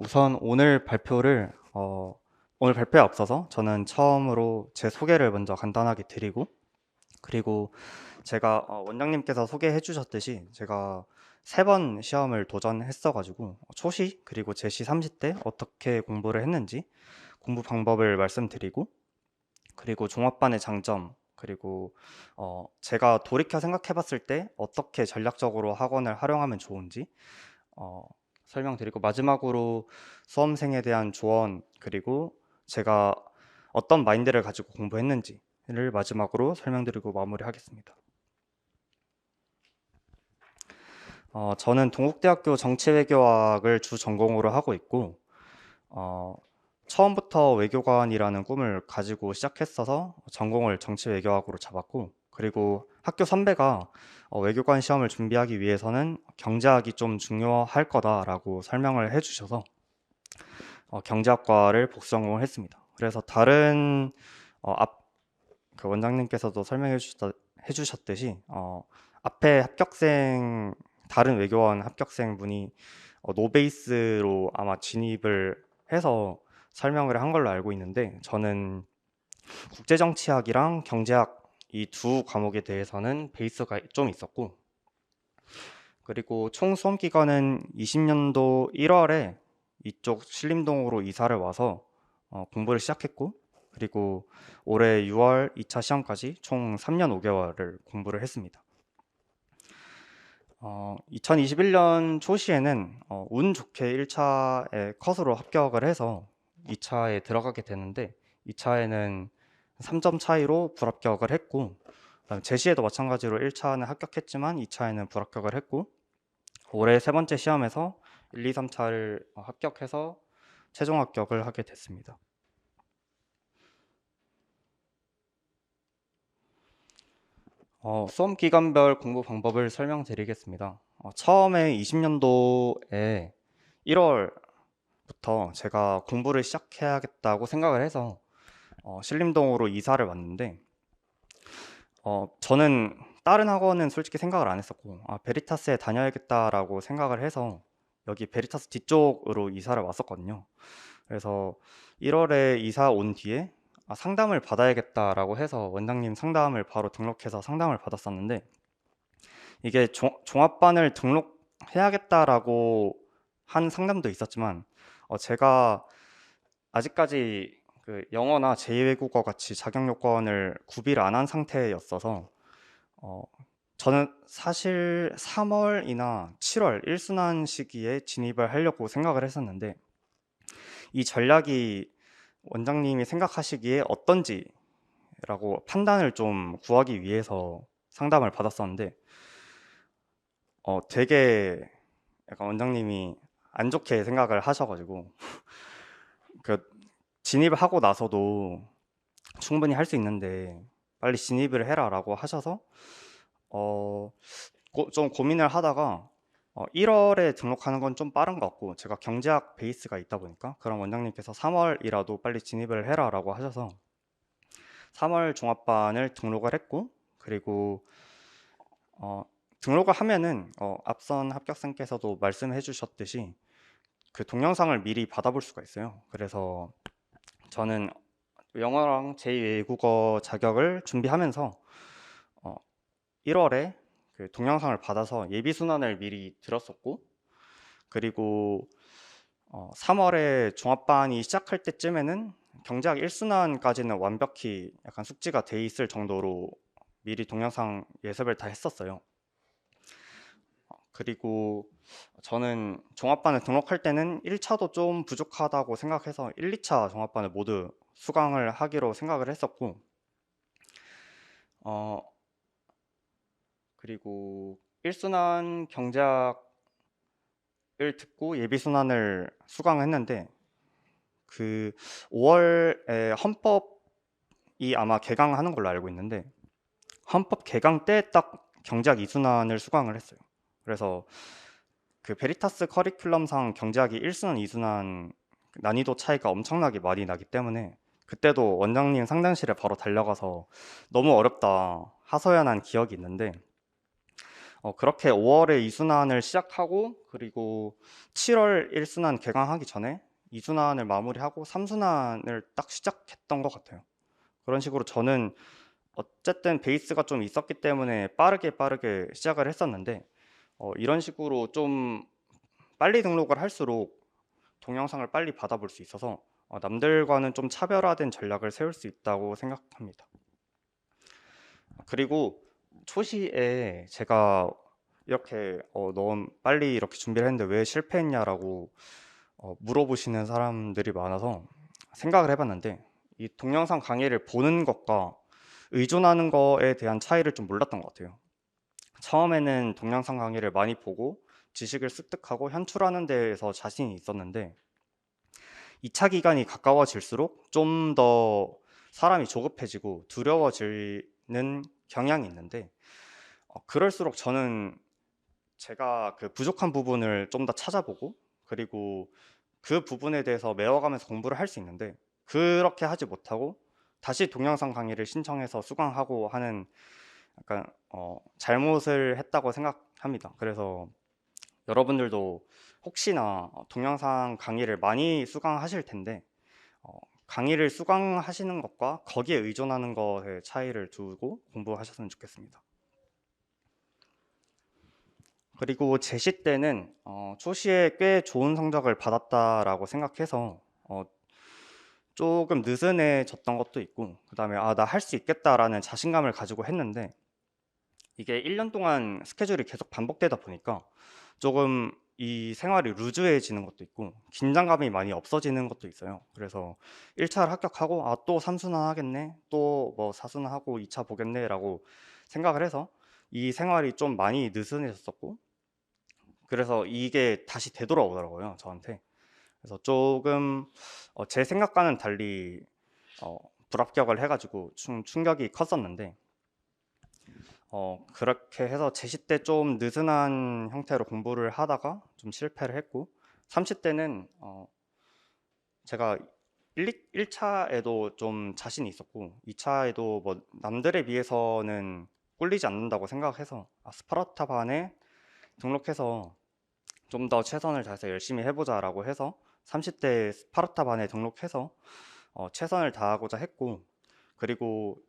우선 오늘 발표에 앞서서 저는 처음으로 제 소개를 먼저 간단하게 드리고, 그리고 제가 원장님께서 소개해 주셨듯이 제가 3번 시험을 도전했어가지고 초시 그리고 제시 30대 어떻게 공부를 했는지 공부 방법을 말씀드리고, 그리고 종합반의 장점, 그리고 제가 돌이켜 생각해 봤을 때 어떻게 전략적으로 학원을 활용하면 좋은지 설명드리고, 마지막으로 수험생에 대한 조언, 그리고 제가 어떤 마인드를 가지고 공부했는지를 마지막으로 설명드리고 마무리하겠습니다. 저는 동국대학교 정치외교학을 주 전공으로 하고 있고 처음부터 외교관이라는 꿈을 가지고 시작했어서 전공을 정치외교학으로 잡았고, 그리고 학교 선배가 외교관 시험을 준비하기 위해서는 경제학이 좀 중요할 거다라고 설명을 해주셔서 경제학과를 복수 전공을 했습니다. 그래서 다른 그 원장님께서도 설명해 주셨듯이 앞에 다른 외교원 합격생 분이 노베이스로 아마 진입을 해서 설명을 한 걸로 알고 있는데, 저는 국제정치학이랑 경제학 이 두 과목에 대해서는 베이스가 좀 있었고, 그리고 총 수험 기간은 20년도 1월에 이쪽 신림동으로 이사를 와서 공부를 시작했고, 그리고 올해 6월 2차 시험까지 총 3년 5개월을 공부를 했습니다. 2021년 초시에는 운 좋게 1차에 컷으로 합격을 해서 2차에 들어가게 되는데, 2차에는 3점 차이로 불합격을 했고, 그다음에 제시에도 마찬가지로 1차는 합격했지만 2차에는 불합격을 했고, 올해 세 번째 시험에서 1, 2, 3차를 합격해서 최종 합격을 하게 됐습니다. 수험 기간별 공부 방법을 설명드리겠습니다. 처음에 20년도에 1월부터 제가 공부를 시작해야겠다고 생각을 해서 신림동으로 이사를 왔는데, 저는 다른 학원은 솔직히 생각을 안 했었고 베리타스에 다녀야겠다라고 생각을 해서 여기 베리타스 뒤쪽으로 이사를 왔었거든요. 그래서 1월에 이사 온 뒤에 상담을 받아야겠다라고 해서 원장님 상담을 바로 등록해서 상담을 받았었는데, 이게 종합반을 등록해야겠다라고 한 상담도 있었지만 제가 아직까지 그 영어나 제2외국어 같이 자격 요건을 구비를 안 한 상태였어서 저는 사실 3월이나 7월 1순환 시기에 진입을 하려고 생각을 했었는데, 이 전략이 원장님이 생각하시기에 어떤지라고 판단을 좀 구하기 위해서 상담을 받았었는데, 되게 약간 원장님이 안 좋게 생각을 하셔가지고 그 진입을 하고 나서도 충분히 할 수 있는데 빨리 진입을 해라라고 하셔서 좀 고민을 하다가 1월에 등록하는 건 좀 빠른 것 같고, 제가 경제학 베이스가 있다 보니까 그럼 원장님께서 3월이라도 빨리 진입을 해라라고 하셔서 3월 종합반을 등록을 했고, 그리고 등록을 하면은 앞선 합격생께서도 말씀해 주셨듯이 그 동영상을 미리 받아볼 수가 있어요. 그래서 저는 영어랑 제2외국어 자격을 준비하면서 1월에 그 동영상을 받아서 예비 순환을 미리 들었었고, 그리고 3월에 종합반이 시작할 때쯤에는 경제학 1순환까지는 완벽히 약간 숙지가 돼 있을 정도로 미리 동영상 예습을 다 했었어요. 그리고 저는 종합반을 등록할 때는 1차도 좀 부족하다고 생각해서 1, 2차 종합반을 모두 수강을 하기로 생각을 했었고, 그리고 1순환 경제학을 듣고 예비순환을 수강했는데, 그 5월에 헌법이 아마 개강하는 걸로 알고 있는데, 헌법 개강 때 딱 경제학 2순환을 수강을 했어요. 그래서 그 베리타스 커리큘럼상 경제학이 1순환, 2순환 난이도 차이가 엄청나게 많이 나기 때문에 그때도 원장님 상담실에 바로 달려가서 너무 어렵다 하소연한 기억이 있는데, 그렇게 5월에 2순환을 시작하고, 그리고 7월 1순환 개강하기 전에 2순환을 마무리하고 3순환을 딱 시작했던 것 같아요. 그런 식으로 저는 어쨌든 베이스가 좀 있었기 때문에 빠르게 시작을 했었는데, 이런 식으로 좀 빨리 등록을 할수록 동영상을 빨리 받아볼 수 있어서 남들과는 좀 차별화된 전략을 세울 수 있다고 생각합니다. 그리고 초시에 제가 이렇게 너무 빨리 이렇게 준비를 했는데 왜 실패했냐라고 물어보시는 사람들이 많아서 생각을 해봤는데, 이 동영상 강의를 보는 것과 의존하는 거에 대한 차이를 좀 몰랐던 것 같아요. 처음에는 동영상 강의를 많이 보고 지식을 습득하고 현출하는 데에서 자신이 있었는데, 2차 기간이 가까워질수록 좀 더 사람이 조급해지고 두려워지는 경향이 있는데, 그럴수록 저는 제가 그 부족한 부분을 좀 더 찾아보고 그리고 그 부분에 대해서 메워가면서 공부를 할 수 있는데 그렇게 하지 못하고 다시 동영상 강의를 신청해서 수강하고 하는 약간 잘못을 했다고 생각합니다. 그래서 여러분들도 혹시나 동영상 강의를 많이 수강하실 텐데 강의를 수강하시는 것과 거기에 의존하는 것의 차이를 두고 공부하셨으면 좋겠습니다. 그리고 제시 때는 초시에 꽤 좋은 성적을 받았다라고 생각해서 조금 느슨해졌던 것도 있고 그 다음에 나 할 수 있겠다라는 자신감을 가지고 했는데 이게 1년 동안 스케줄이 계속 반복되다 보니까 조금 이 생활이 루즈해지는 것도 있고 긴장감이 많이 없어지는 것도 있어요. 그래서 1차를 합격하고 또 3순환 하겠네, 또 뭐 4순환 하고 2차 보겠네 라고 생각을 해서 이 생활이 좀 많이 느슨해졌었고 그래서 이게 다시 되돌아오더라고요, 저한테. 그래서 조금 제 생각과는 달리 불합격을 해가지고 충격이 컸었는데 그렇게 해서 제시 때 좀 느슨한 형태로 공부를 하다가 좀 실패를 했고 30대는 제가 1차에도 좀 자신이 있었고 2차에도 뭐 남들에 비해서는 꿀리지 않는다고 생각해서 스파르타 반에 등록해서 좀 더 최선을 다해서 열심히 해보자라고 해서 30대 스파르타 반에 등록해서 최선을 다하고자 했고 그리고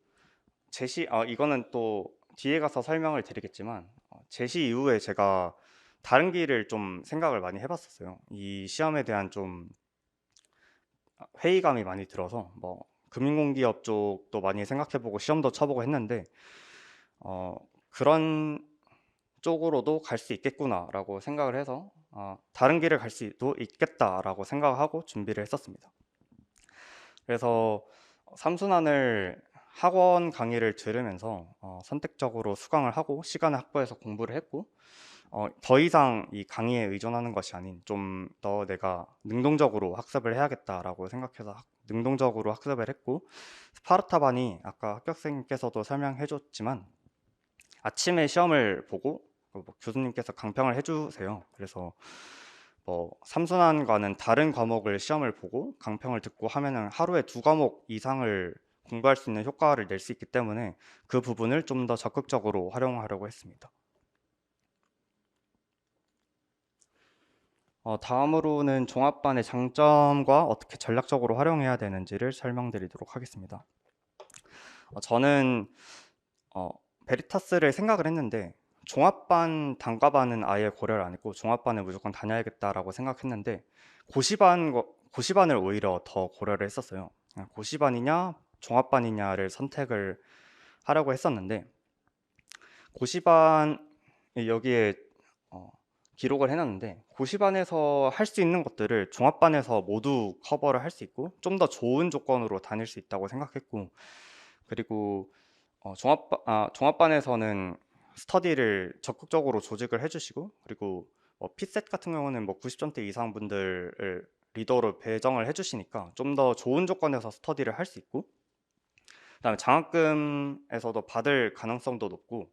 제시 이거는 또 뒤에 가서 설명을 드리겠지만 제시 이후에 제가 다른 길을 좀 생각을 많이 해봤었어요. 이 시험에 대한 좀 회의감이 많이 들어서 뭐 금융공기업 쪽도 많이 생각해보고 시험도 쳐보고 했는데 그런 쪽으로도 갈 수 있겠구나라고 생각을 해서 다른 길을 갈 수도 있겠다라고 생각하고 준비를 했었습니다. 그래서 삼순환을 학원 강의를 들으면서 선택적으로 수강을 하고 시간을 확보해서 공부를 했고 더 이상 이 강의에 의존하는 것이 아닌 좀 더 내가 능동적으로 학습을 해야겠다라고 생각해서 능동적으로 학습을 했고 스파르타반이 아까 합격생님께서도 설명해 줬지만 아침에 시험을 보고 뭐 교수님께서 강평을 해주세요. 그래서 뭐 삼순환과는 다른 과목을 시험을 보고 강평을 듣고 하면은 하루에 2과목 이상을 공부할 수 있는 효과를 낼 수 있기 때문에 그 부분을 좀 더 적극적으로 활용하려고 했습니다. 다음으로는 종합반의 장점과 어떻게 전략적으로 활용해야 되는지를 설명드리도록 하겠습니다. 저는 베리타스를 생각을 했는데 종합반, 단과반은 아예 고려를 안 했고 종합반을 무조건 다녀야겠다라고 생각했는데 고시반을 오히려 더 고려를 했었어요. 고시반이냐 종합반이냐를 선택을 하려고 했었는데 고시반 여기에 기록을 해놨는데 고시반에서 할 수 있는 것들을 종합반에서 모두 커버를 할 수 있고 좀 더 좋은 조건으로 다닐 수 있다고 생각했고 그리고 종합반에서는 스터디를 적극적으로 조직을 해주시고 그리고 피셋 같은 경우는 뭐 90점대 이상 분들을 리더로 배정을 해주시니까 좀 더 좋은 조건에서 스터디를 할 수 있고 그다음에 장학금에서도 받을 가능성도 높고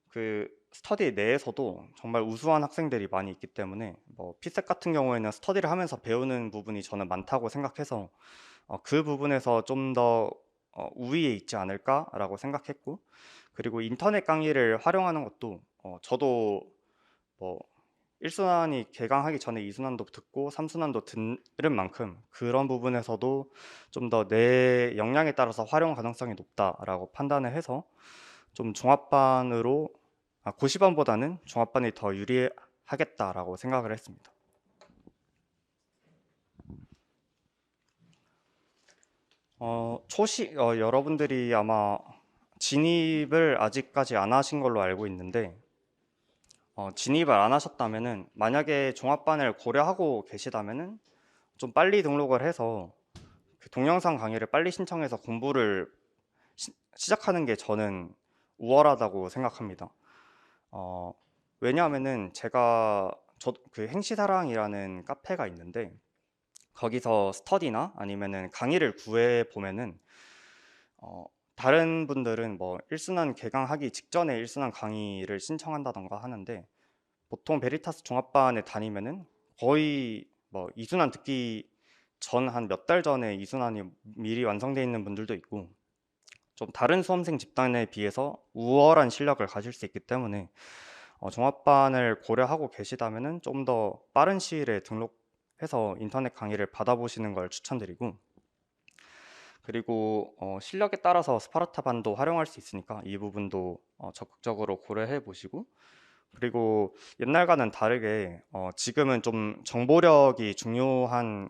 그 스터디 내에서도 정말 우수한 학생들이 많이 있기 때문에 뭐 피셋 같은 경우에는 스터디를 하면서 배우는 부분이 저는 많다고 생각해서 그 부분에서 좀 더 우위에 있지 않을까라고 생각했고 그리고 인터넷 강의를 활용하는 것도 저도 뭐 1순환이 개강하기 전에 2순환도 듣고 3순환도 들은 만큼 그런 부분에서도 좀 더 내 역량에 따라서 활용 가능성이 높다라고 판단을 해서 좀 종합반으로 고시반보다는 종합반이 더 유리하겠다라고 생각을 했습니다. 여러분들이 아마 진입을 아직까지 안 하신 걸로 알고 있는데 진입을 안 하셨다면은 만약에 종합반을 고려하고 계시다면은 좀 빨리 등록을 해서 그 동영상 강의를 빨리 신청해서 공부를 시작하는 게 저는 우월하다고 생각합니다. 왜냐하면은 제가 그 행시사랑이라는 카페가 있는데 거기서 스터디나 아니면은 강의를 구해 보면은 다른 분들은 뭐 1순환 개강하기 직전에 1순환 강의를 신청한다던가 하는데 보통 베리타스 종합반에 다니면은 거의 뭐 2순환 듣기 전 한 몇 달 전에 2순환이 미리 완성되어 있는 분들도 있고 좀 다른 수험생 집단에 비해서 우월한 실력을 가질 수 있기 때문에 종합반을 고려하고 계시다면은 좀 더 빠른 시일에 등록해서 인터넷 강의를 받아보시는 걸 추천드리고 그리고 실력에 따라서 스파르타 반도 활용할 수 있으니까 이 부분도 적극적으로 고려해 보시고 그리고 옛날과는 다르게 지금은 좀 정보력이 중요한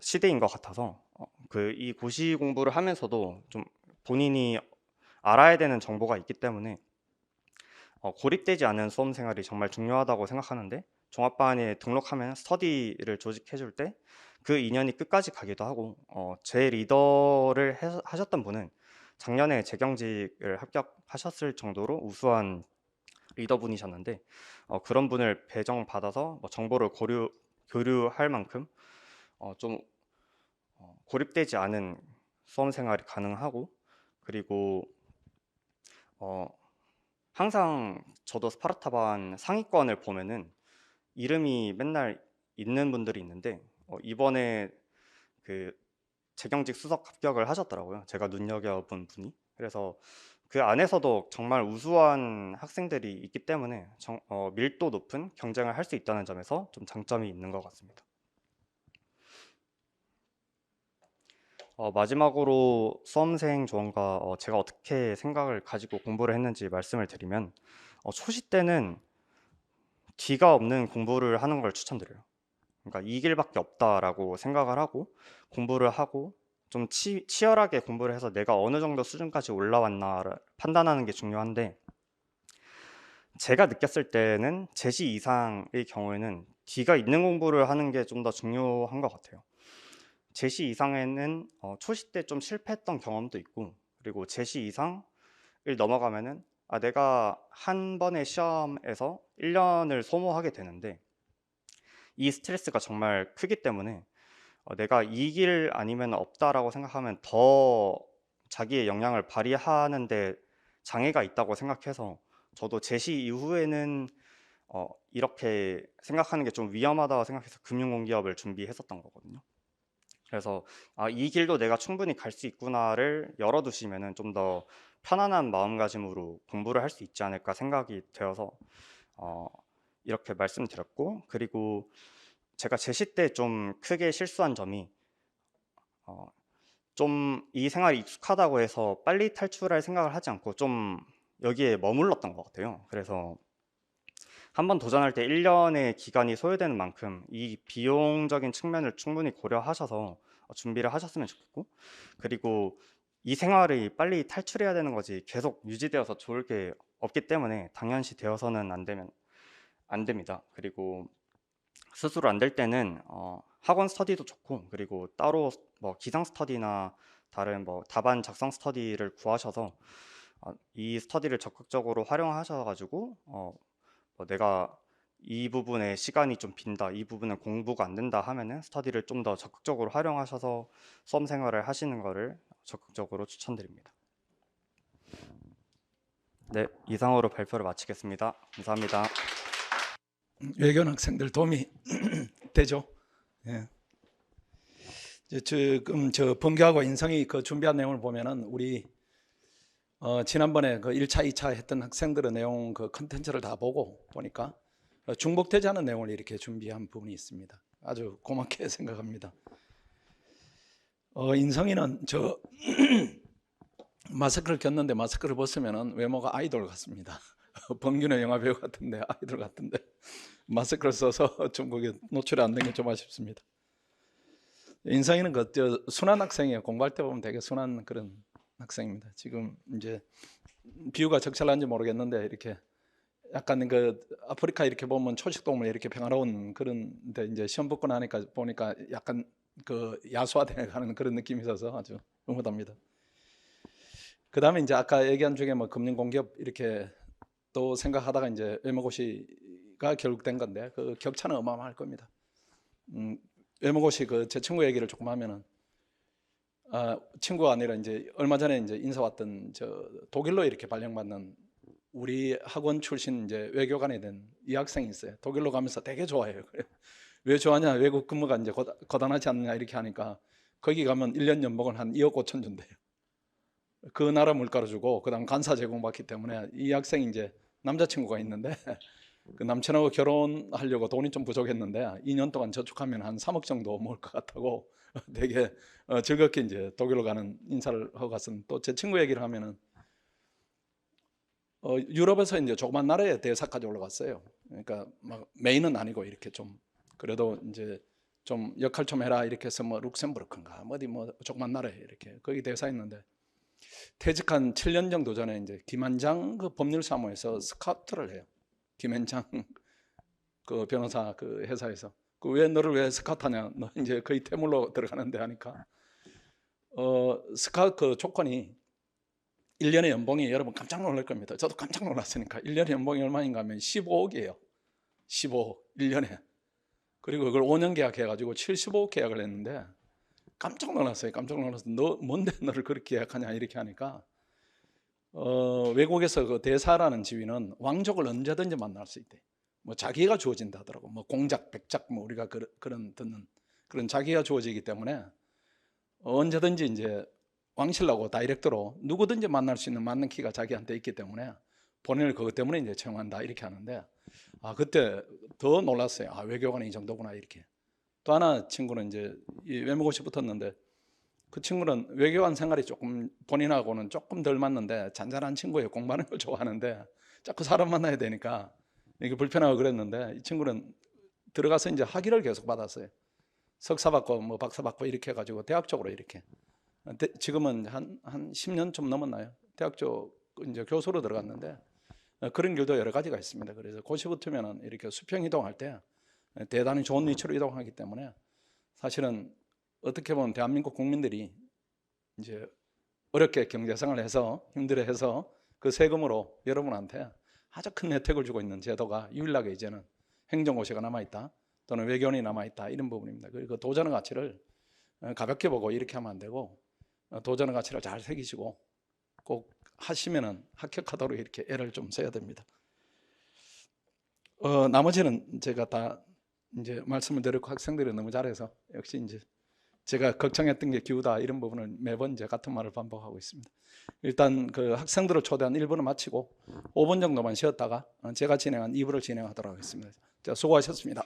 시대인 것 같아서 그 이 고시 공부를 하면서도 좀 본인이 알아야 되는 정보가 있기 때문에 고립되지 않은 수험 생활이 정말 중요하다고 생각하는데 종합반에 등록하면 스터디를 조직해 줄 때 그 인연이 끝까지 가기도 하고 제 리더를 하셨던 분은 작년에 재경직을 합격하셨을 정도로 우수한 리더분이셨는데 그런 분을 배정받아서 뭐 정보를 교류할 만큼 좀 고립되지 않은 수험 생활이 가능하고 그리고 항상 저도 스파르타반 상위권을 보면은 이름이 맨날 있는 분들이 있는데 이번에 그 재경직 수석 합격을 하셨더라고요. 제가 눈여겨본 분이. 그래서 그 안에서도 정말 우수한 학생들이 있기 때문에 밀도 높은 경쟁을 할 수 있다는 점에서 좀 장점이 있는 것 같습니다. 마지막으로 수험생 조언과 제가 어떻게 생각을 가지고 공부를 했는지 말씀을 드리면 초시 때는 뒤가 없는 공부를 하는 걸 추천드려요. 그러니까 이 길밖에 없다라고 생각을 하고 공부를 하고 좀 치열하게 공부를 해서 내가 어느 정도 수준까지 올라왔나를 판단하는 게 중요한데 제가 느꼈을 때는 제시 이상의 경우에는 뒤가 있는 공부를 하는 게 좀 더 중요한 것 같아요. 제시 이상에는 초시 때 좀 실패했던 경험도 있고 그리고 제시 이상을 넘어가면은 내가 한 번의 시험에서 1년을 소모하게 되는데 이 스트레스가 정말 크기 때문에 내가 이 길 아니면 없다라고 생각하면 더 자기의 역량을 발휘하는데 장애가 있다고 생각해서 저도 제시 이후에는 이렇게 생각하는 게 좀 위험하다고 생각해서 금융공기업을 준비했었던 거거든요. 그래서 이 길도 내가 충분히 갈 수 있구나를 열어두시면은 좀 더 편안한 마음가짐으로 공부를 할 수 있지 않을까 생각이 되어서 이렇게 말씀드렸고 그리고 제가 제시 때 좀 크게 실수한 점이 좀 이 생활이 익숙하다고 해서 빨리 탈출할 생각을 하지 않고 좀 여기에 머물렀던 것 같아요. 그래서 한번 도전할 때 1년의 기간이 소요되는 만큼 이 비용적인 측면을 충분히 고려하셔서 준비를 하셨으면 좋겠고 그리고 이 생활이 빨리 탈출해야 되는 거지 계속 유지되어서 좋을 게 없기 때문에 당연시 되어서는 안 됩니다. 그리고 스스로 안 될 때는 학원 스터디도 좋고 그리고 따로 뭐 기상 스터디나 다른 뭐 답안 작성 스터디를 구하셔서 이 스터디를 적극적으로 활용하셔가지고 뭐 내가 이 부분에 시간이 좀 빈다, 이 부분은 공부가 안 된다 하면은 스터디를 좀 더 적극적으로 활용하셔서 수험 생활을 하시는 것을 적극적으로 추천드립니다. 네, 이상으로 발표를 마치겠습니다. 감사합니다. 외견 학생들 도움이 되죠. 예. 지금 저 번개하고 인성이 그 준비한 내용을 보면은 우리 지난번에 그 1차, 2차 했던 학생들의 내용 그 컨텐츠를 다 보고 보니까 중복되지 않은 내용을 이렇게 준비한 부분이 있습니다. 아주 고맙게 생각합니다. 인성이는 저 마스크를 꼈는데 마스크를 벗으면은 외모가 아이돌 같습니다. 범균의 영화 배우 같은데 아이돌 같은데 마스크를 써서 좀 그게 노출이 안 된 게 좀 아쉽습니다. 인성이는 그 순한 학생이에요. 공부할 때 보면 되게 순한 그런 학생입니다. 지금 이제 비유가 적절한지 모르겠는데 이렇게 약간 그 아프리카 이렇게 보면 초식동물 이렇게 평화로운 그런데 이제 시험 붙고 나니까 보니까 약간 그 야수화돼 가는 그런 느낌이 있어서 아주 응원합니다. 그 다음에 이제 아까 얘기한 중에 뭐 금융공기업 이렇게 또 생각하다가 이제 외모고시가 결국 된 건데 그 격차는 어마어마할 겁니다. 외모고시 그 제 친구 얘기를 조금 하면은 친구가 아니라 이제 얼마 전에 이제 인사 왔던 저 독일로 이렇게 발령받는 우리 학원 출신 이제 외교관에 된 이 학생이 있어요. 독일로 가면서 되게 좋아해요. 그래. 왜 좋아하냐? 외국 근무가 이제 거단하지 않느냐 이렇게 하니까 거기 가면 1년 연봉을 한 2억 5천 준대요. 그 나라 물가로 주고 그다음 간사 제공받기 때문에 이 학생이 이제 남자친구가 있는데 그 남친하고 결혼하려고 돈이 좀 부족했는데 2년 동안 저축하면 한 3억 정도 모을 것 같다고 되게 즐겁게 이제 독일로 가는 인사를 하고 갔습니다. 또 제 친구 얘기를 하면은 유럽에서 이제 조그만 나라에 대사까지 올라갔어요. 그러니까 막 메인은 아니고 이렇게 좀 그래도 이제 좀 역할 좀 해라 이렇게 해서 뭐 룩셈부르크인가 어디 뭐 조그만 나라에 이렇게 거기 대사했는데 퇴직한 7년 정도 전에 이제 김한장 그 법률사무에서 스카우트를 해요. 김한장 그 변호사 그 회사에서 그 왜 너를 왜 스카우트하냐? 너 이제 거의 퇴물로 들어가는데 하니까 스카우트 그 조건이 1년의 연봉이 여러분 깜짝 놀랄 겁니다. 저도 깜짝 놀랐으니까 1년의 연봉이 얼마인가 하면 15억이에요. 15억 1년에. 그리고 그걸 5년 계약해가지고 75억 계약을 했는데 깜짝 놀랐어요. 깜짝 놀라서 너 뭔데 너를 그렇게 계약하냐 이렇게 하니까 외국에서 그 대사라는 지위는 왕족을 언제든지 만날 수 있대. 뭐 자기가 주어진다 하더라고. 뭐 공작, 백작 뭐 우리가 그런 듣는 그런 자기가 주어지기 때문에 언제든지 이제 왕실하고 다이렉트로 누구든지 만날 수 있는 맞는 키가 자기한테 있기 때문에 본인을 그것 때문에 이제 채용한다 이렇게 하는데 그때 더 놀랐어요. 외교관이 이 정도구나 이렇게. 또 하나 친구는 이제 이 외모고시 붙었는데 그 친구는 외교관 생활이 조금 본인하고는 조금 덜 맞는데 잔잔한 친구예요. 공부하는 걸 좋아하는데 자꾸 사람 만나야 되니까 이게 불편하고 그랬는데 이 친구는 들어가서 이제 학위를 계속 받았어요. 석사 받고 뭐 박사 받고 이렇게 해가지고 대학 쪽으로 이렇게 지금은 한 10년 좀 넘었나요? 대학 쪽 이제 교수로 들어갔는데 그런 길도 여러 가지가 있습니다. 그래서 고시 붙으면은 이렇게 수평 이동할 때 대단히 좋은 위치로 이동하기 때문에 사실은 어떻게 보면 대한민국 국민들이 이제 어렵게 경제생활을 해서 힘들어해서 그 세금으로 여러분한테 아주 큰 혜택을 주고 있는 제도가 유일하게 이제는 행정고시가 남아있다 또는 외교원이 남아있다 이런 부분입니다. 그리고 도전의 가치를 가볍게 보고 이렇게 하면 안 되고 도전의 가치를 잘 새기시고 꼭 하시면은 합격하도록 이렇게 애를 좀 써야 됩니다. 나머지는 제가 다 이제 말씀을 드렸고 학생들이 너무 잘해서 역시 이제 제가 걱정했던 게 기우다 이런 부분을 매번 이제 같은 말을 반복하고 있습니다. 일단 그 학생들을 초대한 1부는 마치고 5분 정도만 쉬었다가 제가 진행한 2부를 진행하도록 하겠습니다. 자, 수고하셨습니다.